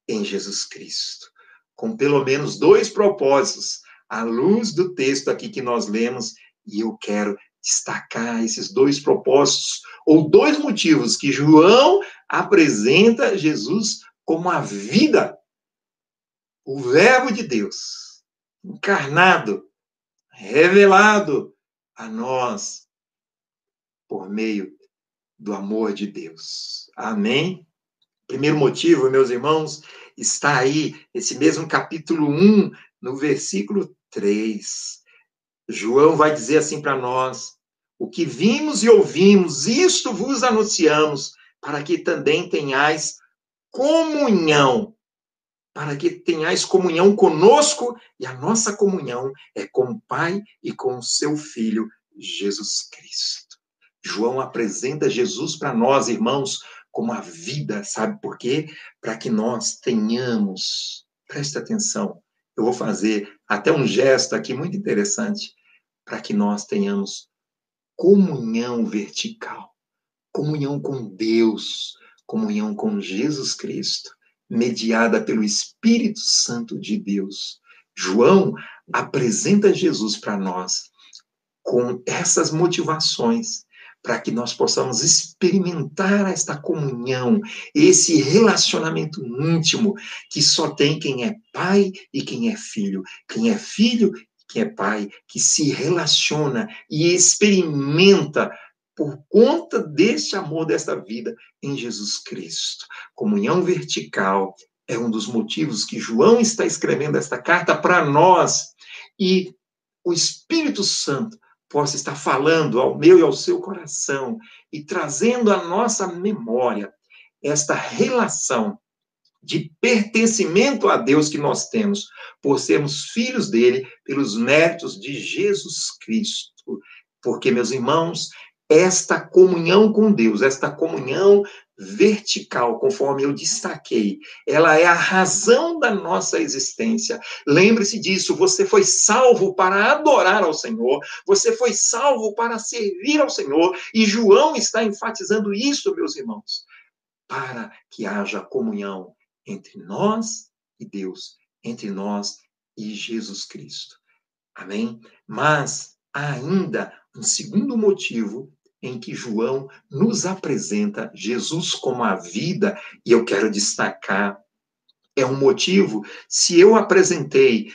em Jesus Cristo, com pelo menos 2 propósitos, à luz do texto aqui que nós lemos, e eu quero destacar esses 2 propósitos, ou 2 motivos que João apresenta Jesus como a vida, o Verbo de Deus, encarnado, revelado a nós por meio do amor de Deus. Amém? Primeiro motivo, meus irmãos, está aí, esse mesmo capítulo 1, no versículo 3. João vai dizer assim para nós: o que vimos e ouvimos, isto vos anunciamos, para que também tenhais comunhão, para que tenhais comunhão conosco, e a nossa comunhão é com o Pai e com o seu Filho, Jesus Cristo. João apresenta Jesus para nós, irmãos, como a vida, sabe por quê? Para que nós tenhamos, preste atenção, eu vou fazer até um gesto aqui muito interessante, para que nós tenhamos comunhão vertical, comunhão com Deus, comunhão com Jesus Cristo, mediada pelo Espírito Santo de Deus. João apresenta Jesus para nós com essas motivações, para que nós possamos experimentar esta comunhão, esse relacionamento íntimo que só tem quem é pai e quem é filho. Quem é filho e quem é pai, que se relaciona e experimenta por conta deste amor, desta vida em Jesus Cristo. Comunhão vertical é um dos motivos que João está escrevendo esta carta para nós, e o Espírito Santo possa estar falando ao meu e ao seu coração e trazendo à nossa memória esta relação de pertencimento a Deus que nós temos, por sermos filhos dele, pelos méritos de Jesus Cristo. Porque, meus irmãos, esta comunhão com Deus, esta comunhão vertical, conforme eu destaquei. Ela é a razão da nossa existência. Lembre-se disso, você foi salvo para adorar ao Senhor, você foi salvo para servir ao Senhor, e João está enfatizando isso, meus irmãos, para que haja comunhão entre nós e Deus, entre nós e Jesus Cristo. Amém? Mas há ainda um segundo motivo em que João nos apresenta Jesus como a vida, e eu quero destacar, é um motivo, se eu apresentei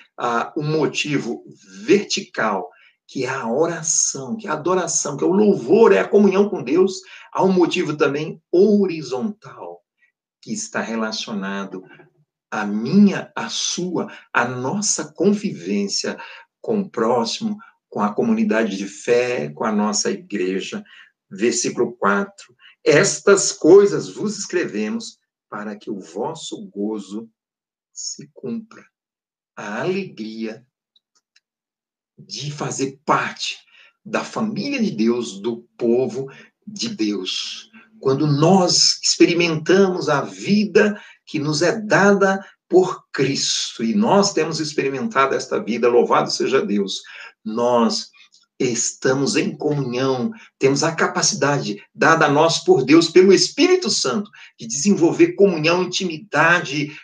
um motivo vertical, que é a oração, que é a adoração, que é o louvor, é a comunhão com Deus, há um motivo também horizontal, que está relacionado à minha, à sua, à nossa convivência com o próximo, com a comunidade de fé, com a nossa igreja. Versículo 4. Estas coisas vos escrevemos para que o vosso gozo se cumpra. A alegria de fazer parte da família de Deus, do povo de Deus. Quando nós experimentamos a vida que nos é dada por Cristo, e nós temos experimentado esta vida, louvado seja Deus, nós estamos em comunhão, temos a capacidade dada a nós por Deus, pelo Espírito Santo, de desenvolver comunhão, intimidade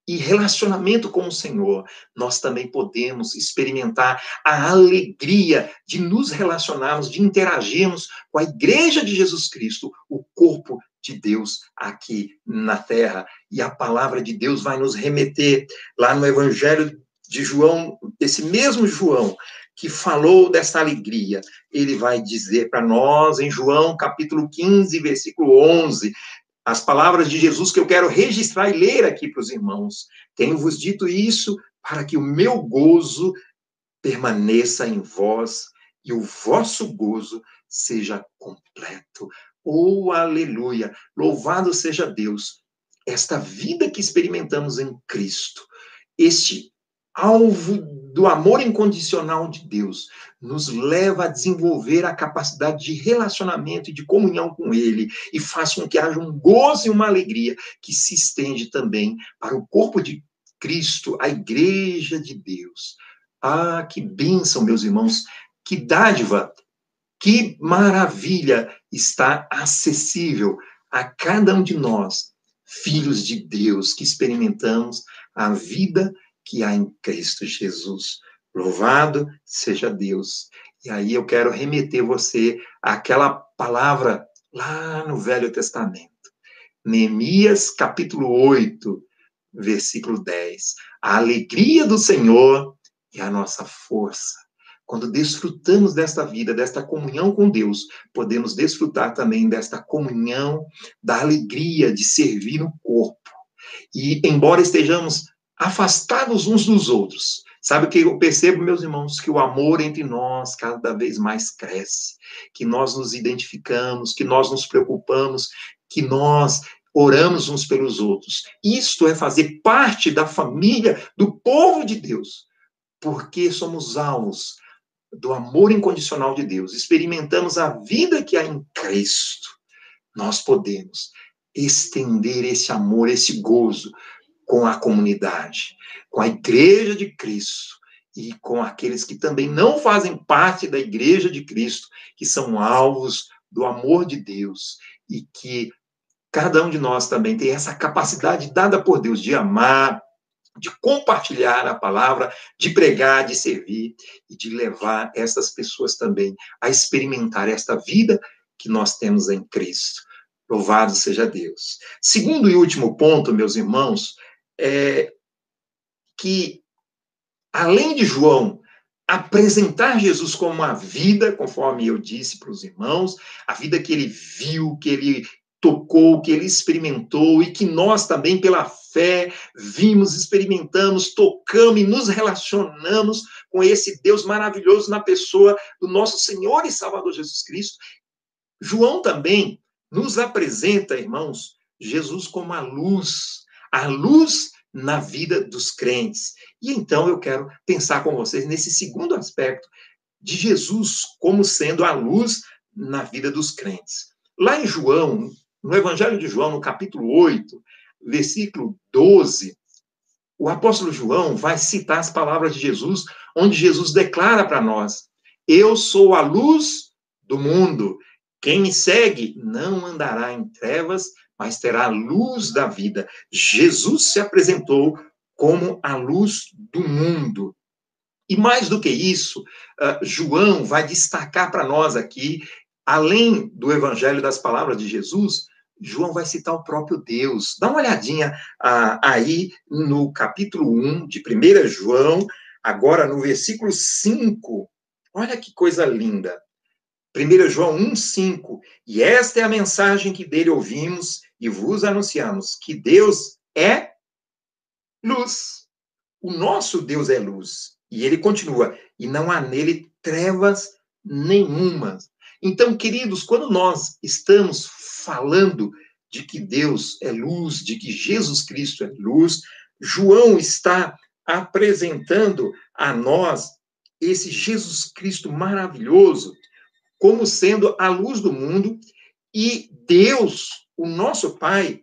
e relacionamento com o Senhor. Nós também podemos experimentar a alegria de nos relacionarmos, de interagirmos com a Igreja de Jesus Cristo, o corpo de Deus aqui na terra. E a palavra de Deus vai nos remeter lá no Evangelho de João, esse mesmo João, que falou dessa alegria, ele vai dizer para nós em João, capítulo 15, versículo 11, as palavras de Jesus que eu quero registrar e ler aqui para os irmãos. Tenho-vos dito isso para que o meu gozo permaneça em vós e o vosso gozo seja completo. Oh, aleluia! Louvado seja Deus! Esta vida que experimentamos em Cristo, este alvo do amor incondicional de Deus, nos leva a desenvolver a capacidade de relacionamento e de comunhão com Ele, e faz com que haja um gozo e uma alegria que se estende também para o corpo de Cristo, a Igreja de Deus. Ah, que bênção, meus irmãos, que dádiva, que maravilha está acessível a cada um de nós, filhos de Deus, que experimentamos a vida que há em Cristo Jesus. Louvado seja Deus. E aí eu quero remeter você àquela palavra lá no Velho Testamento. Neemias, capítulo 8, versículo 10. A alegria do Senhor é a nossa força. Quando desfrutamos desta vida, desta comunhão com Deus, podemos desfrutar também desta comunhão, da alegria de servir no corpo. E, embora estejamos afastados uns dos outros, sabe o que eu percebo, meus irmãos? Que o amor entre nós cada vez mais cresce, que nós nos identificamos, que nós nos preocupamos, que nós oramos uns pelos outros. Isto é fazer parte da família, do povo de Deus, porque somos alvos do amor incondicional de Deus, experimentamos a vida que há em Cristo. Nós podemos estender esse amor, esse gozo com a comunidade, com a Igreja de Cristo e com aqueles que também não fazem parte da Igreja de Cristo, que são alvos do amor de Deus e que cada um de nós também tem essa capacidade dada por Deus de amar, de compartilhar a palavra, de pregar, de servir e de levar essas pessoas também a experimentar esta vida que nós temos em Cristo. Louvado seja Deus. Segundo e último ponto, meus irmãos, é que, além de João apresentar Jesus como a vida, conforme eu disse para os irmãos, a vida que ele viu, que ele tocou, que ele experimentou, e que nós também, pela fé, vimos, experimentamos, tocamos e nos relacionamos com esse Deus maravilhoso na pessoa do nosso Senhor e Salvador Jesus Cristo. João também nos apresenta, irmãos, Jesus como a luz na vida dos crentes. E então eu quero pensar com vocês nesse segundo aspecto de Jesus como sendo a luz na vida dos crentes. Lá em João, No Evangelho de João, no capítulo 8, versículo 12, o apóstolo João vai citar as palavras de Jesus, onde Jesus declara para nós: eu sou a luz do mundo. Quem me segue não andará em trevas, mas terá a luz da vida. Jesus se apresentou como a luz do mundo. E mais do que isso, João vai destacar para nós aqui, além do evangelho das palavras de Jesus, João vai citar o próprio Deus. Dá uma olhadinha aí no capítulo 1 de 1 João, agora no versículo 5. Olha que coisa linda. 1 João 1,5. E esta é a mensagem que dele ouvimos e vos anunciamos, que Deus é luz. O nosso Deus é luz. E ele continua, e não há nele trevas nenhuma. Então, queridos, quando nós estamos falando de que Deus é luz, de que Jesus Cristo é luz, João está apresentando a nós esse Jesus Cristo maravilhoso como sendo a luz do mundo e Deus, o nosso Pai,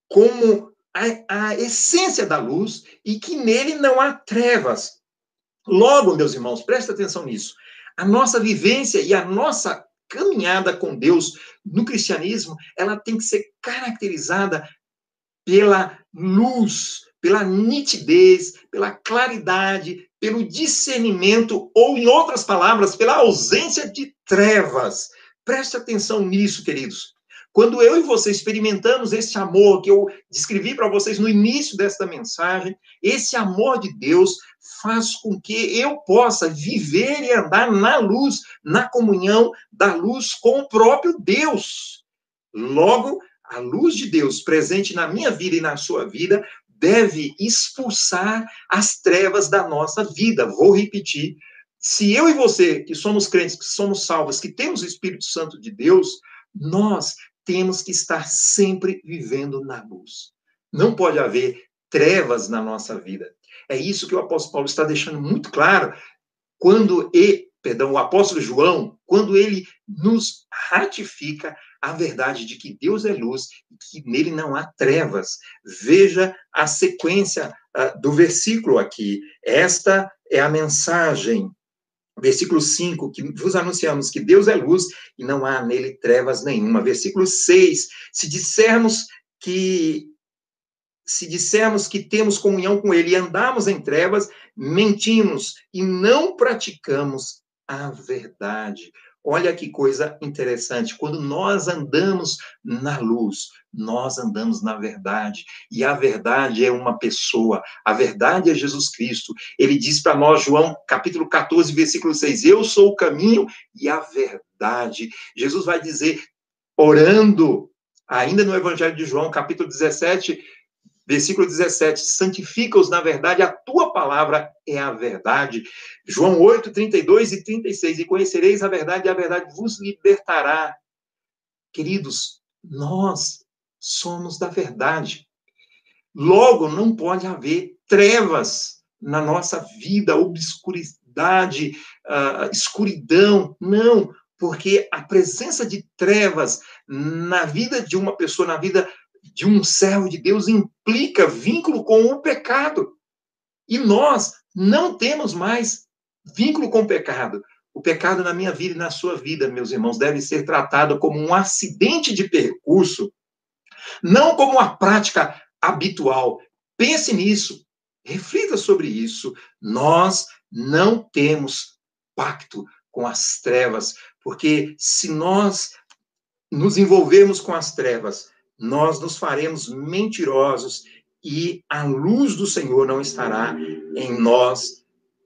como a essência da luz e que nele não há trevas. Logo, meus irmãos, presta atenção nisso. A nossa vivência e a nossa caminhada com Deus no cristianismo, ela tem que ser caracterizada pela luz, pela nitidez, pela claridade, pelo discernimento, ou, em outras palavras, pela ausência de trevas. Preste atenção nisso, queridos. Quando eu e você experimentamos esse amor que eu descrevi para vocês no início desta mensagem, esse amor de Deus faz com que eu possa viver e andar na luz, na comunhão da luz com o próprio Deus. Logo, a luz de Deus presente na minha vida e na sua vida deve expulsar as trevas da nossa vida. Vou repetir. Se eu e você, que somos crentes, que somos salvos, que temos o Espírito Santo de Deus, nós temos que estar sempre vivendo na luz. Não pode haver trevas na nossa vida. É isso que o apóstolo Paulo está deixando muito claro o apóstolo João, quando ele nos ratifica a verdade de que Deus é luz e que nele não há trevas. Veja a sequência do versículo aqui. Esta é a mensagem. Versículo 5, que vos anunciamos que Deus é luz e não há nele trevas nenhuma. Versículo 6, se dissermos que temos comunhão com ele e andamos em trevas, mentimos e não praticamos a verdade. Olha que coisa interessante. Quando nós andamos na luz, nós andamos na verdade. E a verdade é uma pessoa. A verdade é Jesus Cristo. Ele diz para nós, João, capítulo 14, versículo 6, eu sou o caminho e a verdade. Jesus vai dizer, orando, ainda no Evangelho de João, capítulo 17, versículo 17, santifica-os na verdade, a tua palavra é a verdade. João 8, 32 e 36, e conhecereis a verdade, e a verdade vos libertará. Queridos, nós somos da verdade. Logo, não pode haver trevas na nossa vida, obscuridade, escuridão, não, porque a presença de trevas na vida de uma pessoa, na vida de um servo de Deus, implica vínculo com o pecado. E nós não temos mais vínculo com o pecado. O pecado na minha vida e na sua vida, meus irmãos, deve ser tratado como um acidente de percurso, não como uma prática habitual. Pense nisso, reflita sobre isso. Nós não temos pacto com as trevas, porque se nós nos envolvermos com as trevas, nós nos faremos mentirosos e a luz do Senhor não estará em nós.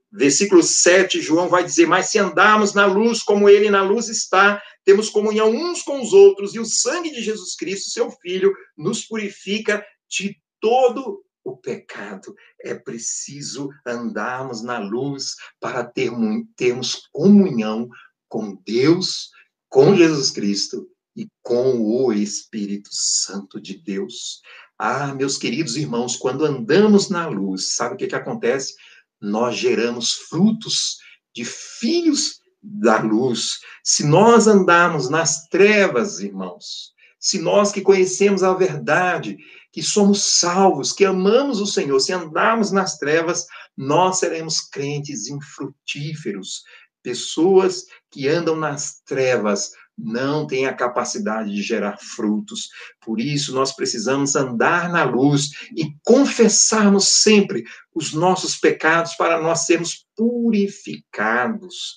Versículo 7, João vai dizer, mas se andarmos na luz como ele na luz está, temos comunhão uns com os outros, e o sangue de Jesus Cristo, seu Filho, nos purifica de todo o pecado. É preciso andarmos na luz para termos comunhão com Deus, com Jesus Cristo e com o Espírito Santo de Deus. Ah, meus queridos irmãos, quando andamos na luz, sabe o que acontece? Nós geramos frutos de filhos da luz. Se nós andarmos nas trevas, irmãos, Se nós que conhecemos a verdade, que somos salvos, que amamos o Senhor, se andarmos nas trevas, nós seremos crentes infrutíferos. Pessoas que andam nas trevas não têm a capacidade de gerar frutos. Por isso, nós precisamos andar na luz e confessarmos sempre os nossos pecados para nós sermos purificados.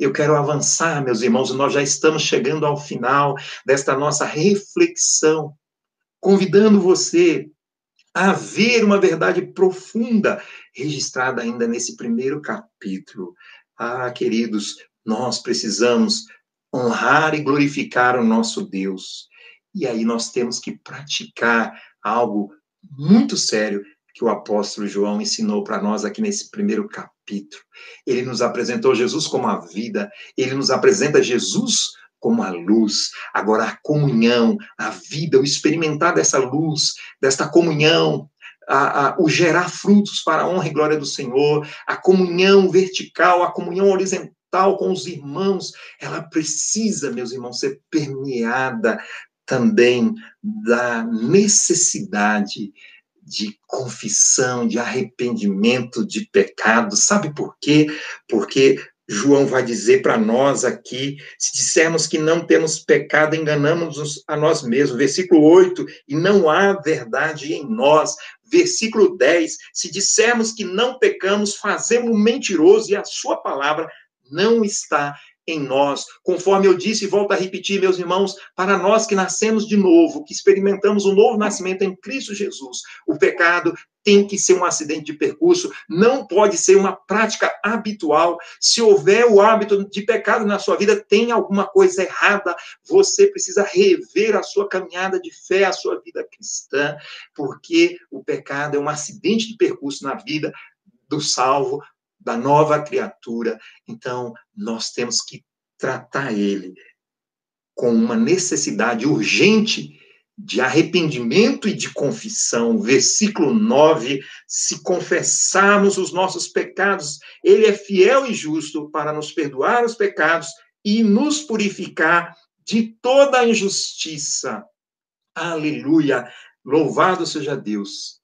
Eu quero avançar, meus irmãos, nós já estamos chegando ao final desta nossa reflexão, convidando você a ver uma verdade profunda registrada ainda nesse primeiro capítulo. Ah, queridos, nós precisamos honrar e glorificar o nosso Deus. E aí nós temos que praticar algo muito sério que o apóstolo João ensinou para nós aqui nesse primeiro capítulo. Ele nos apresentou Jesus como a vida, ele nos apresenta Jesus como a luz. Agora, a comunhão, a vida, o experimentar dessa luz, desta comunhão, o gerar frutos para a honra e glória do Senhor, a comunhão vertical, a comunhão horizontal com os irmãos, ela precisa, meus irmãos, ser permeada também da necessidade de confissão, de arrependimento de pecado. Sabe por quê? Porque João vai dizer para nós aqui, se dissermos que não temos pecado, enganamos a nós mesmos. Versículo 8, e não há verdade em nós. Versículo 10, se dissermos que não pecamos, fazemos mentiroso e a sua palavra não está em nós. Conforme eu disse e volto a repetir, meus irmãos, para nós que nascemos de novo, que experimentamos o novo nascimento em Cristo Jesus, o pecado tem que ser um acidente de percurso, não pode ser uma prática habitual. Se houver o hábito de pecado na sua vida, tem alguma coisa errada, você precisa rever a sua caminhada de fé, a sua vida cristã, porque o pecado é um acidente de percurso na vida do salvo, da nova criatura. Então, nós temos que tratar ele com uma necessidade urgente de arrependimento e de confissão. Versículo 9, se confessarmos os nossos pecados, ele é fiel e justo para nos perdoar os pecados e nos purificar de toda a injustiça. Aleluia! Louvado seja Deus.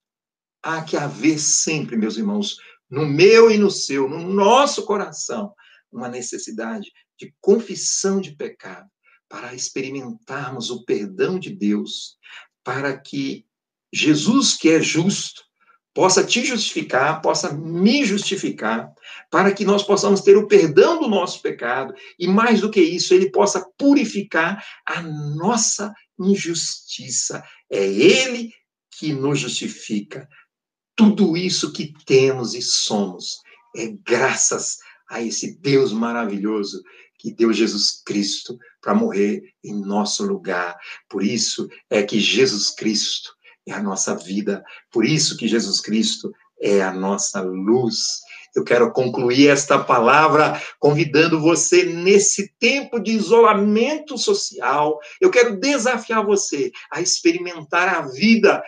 Há que haver sempre, meus irmãos, no meu e no seu, no nosso coração, uma necessidade de confissão de pecado, para experimentarmos o perdão de Deus, para que Jesus, que é justo, possa te justificar, possa me justificar, para que nós possamos ter o perdão do nosso pecado, e mais do que isso, ele possa purificar a nossa injustiça. É ele que nos justifica. Tudo isso que temos e somos é graças a esse Deus maravilhoso que deu Jesus Cristo para morrer em nosso lugar. Por isso é que Jesus Cristo é a nossa vida. Por isso que Jesus Cristo é a nossa luz. Eu quero concluir esta palavra convidando você nesse tempo de isolamento social. Eu quero desafiar você a experimentar a vida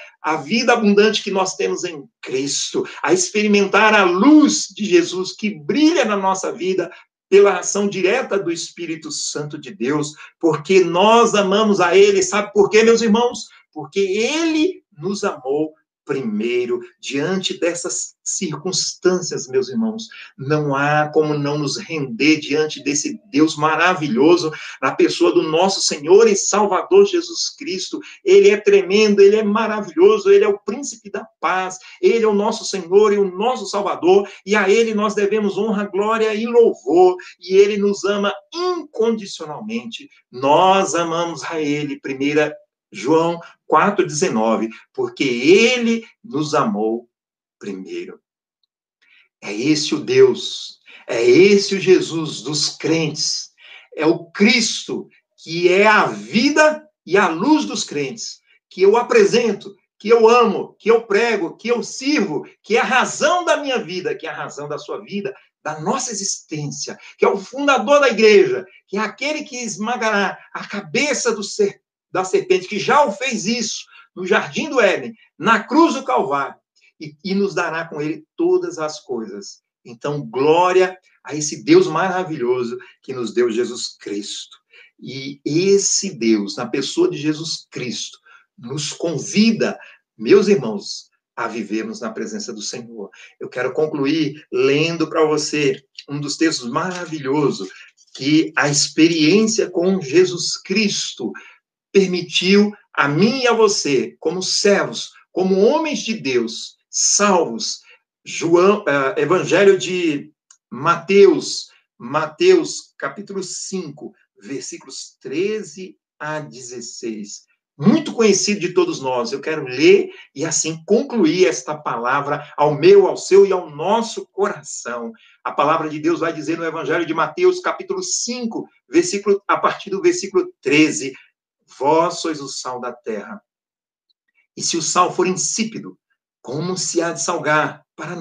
abundante que nós temos em Cristo, a experimentar a luz de Jesus que brilha na nossa vida pela ação direta do Espírito Santo de Deus, porque nós amamos a Ele. Sabe por quê, meus irmãos? Porque Ele nos amou primeiro. Diante dessas circunstâncias, meus irmãos, não há como não nos render diante desse Deus maravilhoso, na pessoa do nosso Senhor e Salvador Jesus Cristo. Ele é tremendo, ele é maravilhoso, ele é o príncipe da paz, ele é o nosso Senhor e o nosso Salvador, e a ele nós devemos honra, glória e louvor, e ele nos ama incondicionalmente. Nós amamos a ele. 1 João 4,19, porque ele nos amou primeiro. É esse o Deus, é esse o Jesus dos crentes, é o Cristo que é a vida e a luz dos crentes, que eu apresento, que eu amo, que eu prego, que eu sirvo, que é a razão da minha vida, que é a razão da sua vida, da nossa existência, que é o fundador da igreja, que é aquele que esmagará a cabeça da serpente, que já o fez isso no jardim do Éden, na cruz do Calvário, e nos dará com ele todas as coisas. Então, glória a esse Deus maravilhoso que nos deu Jesus Cristo. E esse Deus, na pessoa de Jesus Cristo, nos convida, meus irmãos, a vivermos na presença do Senhor. Eu quero concluir lendo para você um dos textos maravilhosos que a experiência com Jesus Cristo permitiu a mim e a você, como servos, como homens de Deus, salvos. Evangelho de Mateus, capítulo 5, versículos 13 a 16. Muito conhecido de todos nós. Eu quero ler e assim concluir esta palavra ao meu, ao seu e ao nosso coração. A palavra de Deus vai dizer no Evangelho de Mateus, capítulo 5, a partir do versículo 13. Vós sois o sal da terra. E se o sal for insípido, como se há de salgar? Para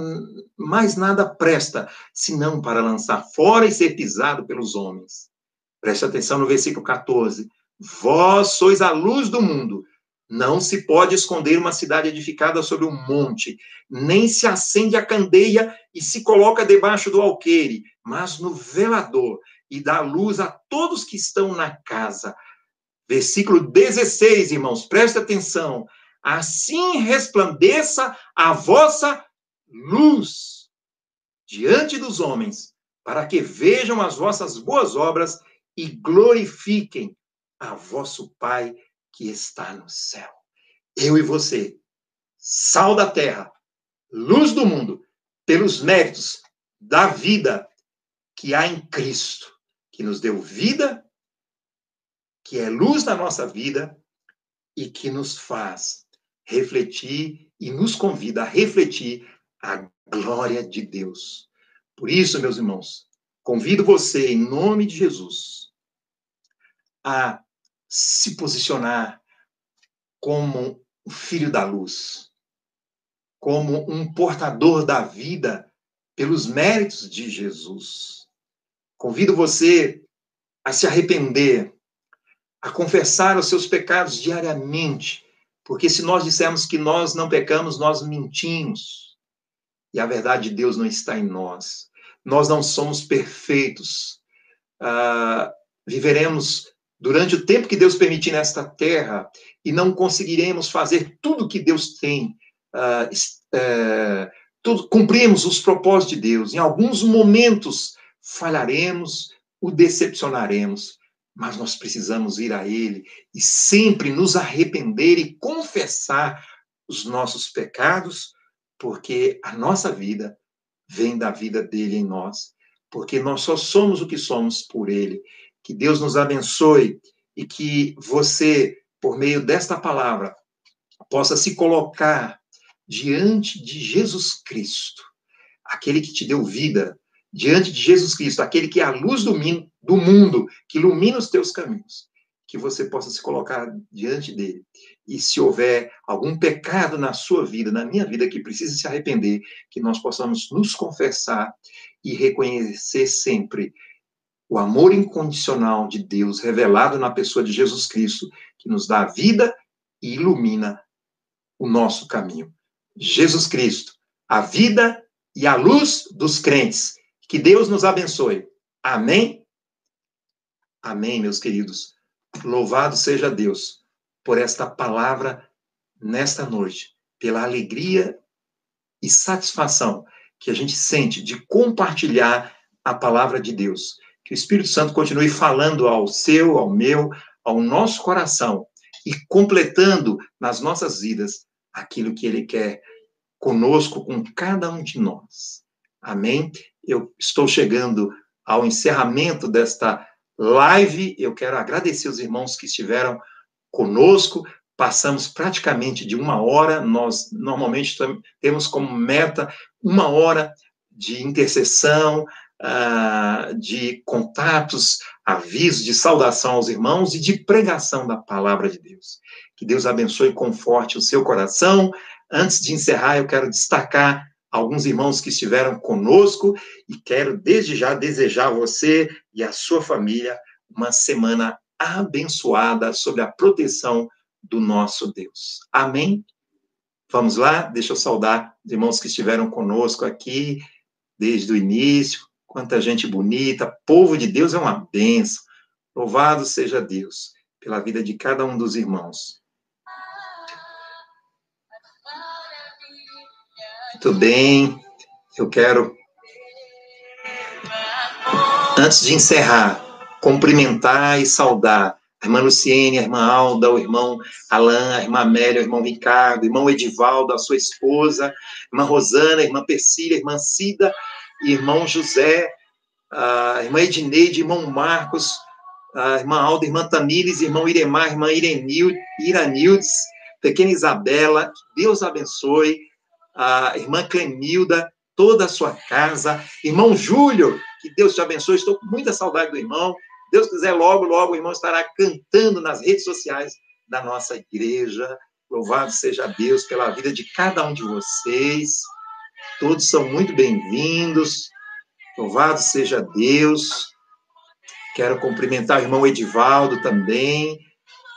mais nada presta, senão para lançar fora e ser pisado pelos homens. Preste atenção no versículo 14. Vós sois a luz do mundo. Não se pode esconder uma cidade edificada sobre um monte, nem se acende a candeia e se coloca debaixo do alqueire, mas no velador, e dá luz a todos que estão na casa. Versículo 16, irmãos, presta atenção. Assim resplandeça a vossa luz diante dos homens, para que vejam as vossas boas obras e glorifiquem a vosso Pai que está no céu. Eu e você, sal da terra, luz do mundo, pelos méritos da vida que há em Cristo, que nos deu vida, que é luz na nossa vida e que nos faz refletir e nos convida a refletir a glória de Deus. Por isso, meus irmãos, convido você, em nome de Jesus, a se posicionar como um filho da luz, como um portador da vida pelos méritos de Jesus. Convido você a se arrepender, a confessar os seus pecados diariamente, porque se nós dissermos que nós não pecamos, nós mentimos. E a verdade de Deus não está em nós. Nós não somos perfeitos. Viveremos durante o tempo que Deus permitir nesta terra e não conseguiremos fazer tudo que Deus tem. Cumprimos os propósitos de Deus. Em alguns momentos falharemos, o decepcionaremos. Mas nós precisamos ir a Ele e sempre nos arrepender e confessar os nossos pecados, porque a nossa vida vem da vida dele em nós, porque nós só somos o que somos por Ele. Que Deus nos abençoe e que você, por meio desta palavra, possa se colocar diante de Jesus Cristo, aquele que te deu vida, diante de Jesus Cristo, aquele que é a luz do mundo, que ilumina os teus caminhos, que você possa se colocar diante dele. E se houver algum pecado na sua vida, na minha vida, que precisa se arrepender, que nós possamos nos confessar e reconhecer sempre o amor incondicional de Deus revelado na pessoa de Jesus Cristo, que nos dá vida e ilumina o nosso caminho. Jesus Cristo, a vida e a luz dos crentes. Que Deus nos abençoe. Amém? Amém, meus queridos. Louvado seja Deus por esta palavra nesta noite, pela alegria e satisfação que a gente sente de compartilhar a palavra de Deus. Que o Espírito Santo continue falando ao seu, ao meu, ao nosso coração e completando nas nossas vidas aquilo que Ele quer conosco, com cada um de nós. Amém? Eu estou chegando ao encerramento desta live. Eu quero agradecer os irmãos que estiveram conosco. Passamos praticamente de 1 hora. Nós, normalmente, temos como meta 1 hora de intercessão, de contatos, avisos, de saudação aos irmãos e de pregação da palavra de Deus. Que Deus abençoe e conforte o seu coração. Antes de encerrar, eu quero destacar alguns irmãos que estiveram conosco e quero desde já desejar a você e a sua família uma semana abençoada sob a proteção do nosso Deus. Amém? Vamos lá? Deixa eu saudar os irmãos que estiveram conosco aqui desde o início. Quanta gente bonita. Povo de Deus é uma bênção. Louvado seja Deus pela vida de cada um dos irmãos. Muito bem, eu quero, antes de encerrar, cumprimentar e saudar a irmã Luciene, a irmã Alda, o irmão Alain, a irmã Amélia, o irmão Ricardo, o irmão Edivaldo, a sua esposa, a irmã Rosana, a irmã Persília, a irmã Cida, irmão José, a irmã Edneide, irmão Marcos, a irmã Alda, a irmã Tamires, irmão Iremar, a irmã Iranildes, pequena Isabela, que Deus abençoe, a irmã Clemilda, toda a sua casa, irmão Júlio, que Deus te abençoe, estou com muita saudade do irmão, Deus quiser, logo, logo o irmão estará cantando nas redes sociais da nossa igreja. Louvado seja Deus pela vida de cada um de vocês. Todos são muito bem-vindos. Louvado seja Deus. Quero cumprimentar o irmão Edivaldo também,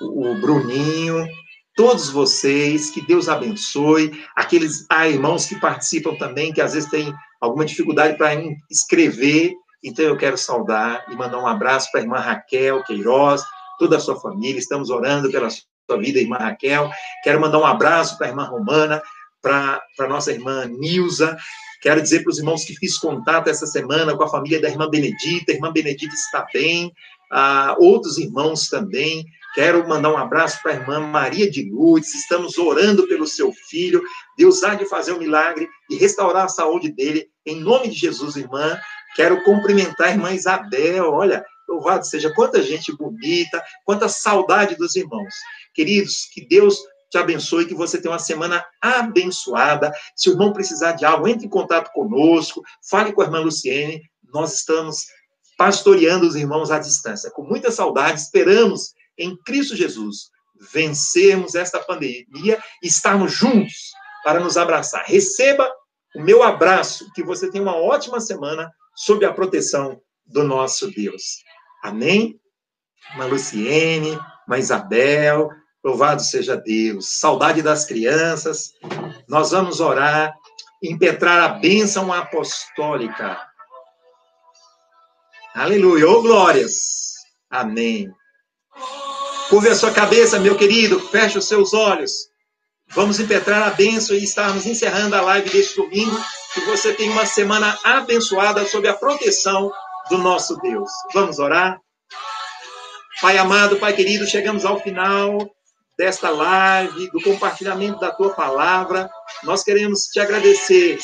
o Bruninho, todos vocês, que Deus abençoe. Aqueles irmãos que participam também, que às vezes têm alguma dificuldade para escrever. Então, eu quero saudar e mandar um abraço para a irmã Raquel Queiroz, toda a sua família. Estamos orando pela sua vida, irmã Raquel. Quero mandar um abraço para a irmã Romana, para a nossa irmã Nilza. Quero dizer para os irmãos que fiz contato essa semana com a família da irmã Benedita. A irmã Benedita está bem. Outros irmãos também. Quero mandar um abraço para a irmã Maria de Lourdes. Estamos orando pelo seu filho. Deus há de fazer um milagre e restaurar a saúde dele. Em nome de Jesus, irmã. Quero cumprimentar a irmã Isabel. Olha, louvado seja, quanta gente bonita, quanta saudade dos irmãos. Queridos, que Deus te abençoe, que você tenha uma semana abençoada. Se o irmão precisar de algo, entre em contato conosco, fale com a irmã Luciene. Nós estamos pastoreando os irmãos à distância. Com muita saudade, esperamos em Cristo Jesus vencermos esta pandemia e estarmos juntos para nos abraçar. Receba o meu abraço, que você tenha uma ótima semana sob a proteção do nosso Deus. Amém? Irmã Luciene, irmã Isabel, louvado seja Deus. Saudade das crianças. Nós vamos orar, impetrar a bênção apostólica. Aleluia, ô glórias. Amém. Curve a sua cabeça, meu querido, feche os seus olhos. Vamos impetrar a bênção e estarmos encerrando a live deste domingo. Que você tenha uma semana abençoada sob a proteção do nosso Deus. Vamos orar? Pai amado, Pai querido, chegamos ao final desta live, do compartilhamento da Tua palavra. Nós queremos te agradecer.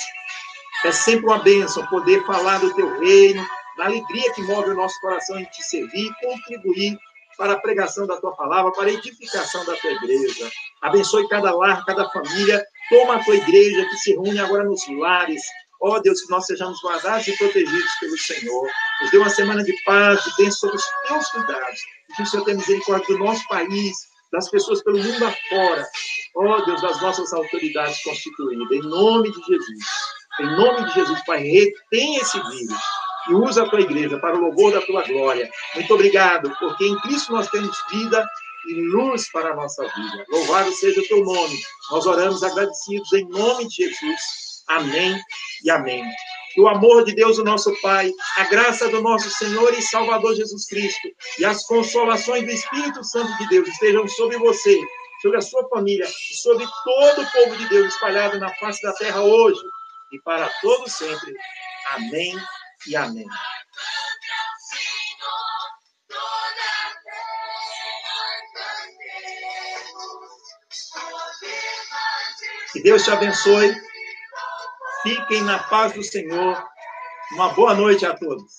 É sempre uma bênção poder falar do Teu reino, da alegria que move o nosso coração em te servir, contribuir para a pregação da Tua palavra, para a edificação da Tua igreja. Abençoe cada lar, cada família. Toma a Tua igreja que se reúne agora nos lares. Ó Deus, que nós sejamos guardados e protegidos pelo Senhor. Nos dê uma semana de paz, de bênção sobre os Teus cuidados. E que o Senhor tenha misericórdia do nosso país, das pessoas pelo mundo afora. Ó Deus, das nossas autoridades constituídas. Em nome de Jesus. Em nome de Jesus, Pai, retém esse vírus. E usa a Tua igreja para o louvor da Tua glória. Muito obrigado, porque em Cristo nós temos vida e luz para a nossa vida. Louvado seja o Teu nome. Nós oramos agradecidos em nome de Jesus. Amém e amém. Que o amor de Deus, o nosso Pai, a graça do nosso Senhor e Salvador Jesus Cristo e as consolações do Espírito Santo de Deus estejam sobre você, sobre a sua família e sobre todo o povo de Deus espalhado na face da terra hoje e para todo sempre. Amém e amém. Que Deus te abençoe. Fiquem na paz do Senhor. Uma boa noite a todos.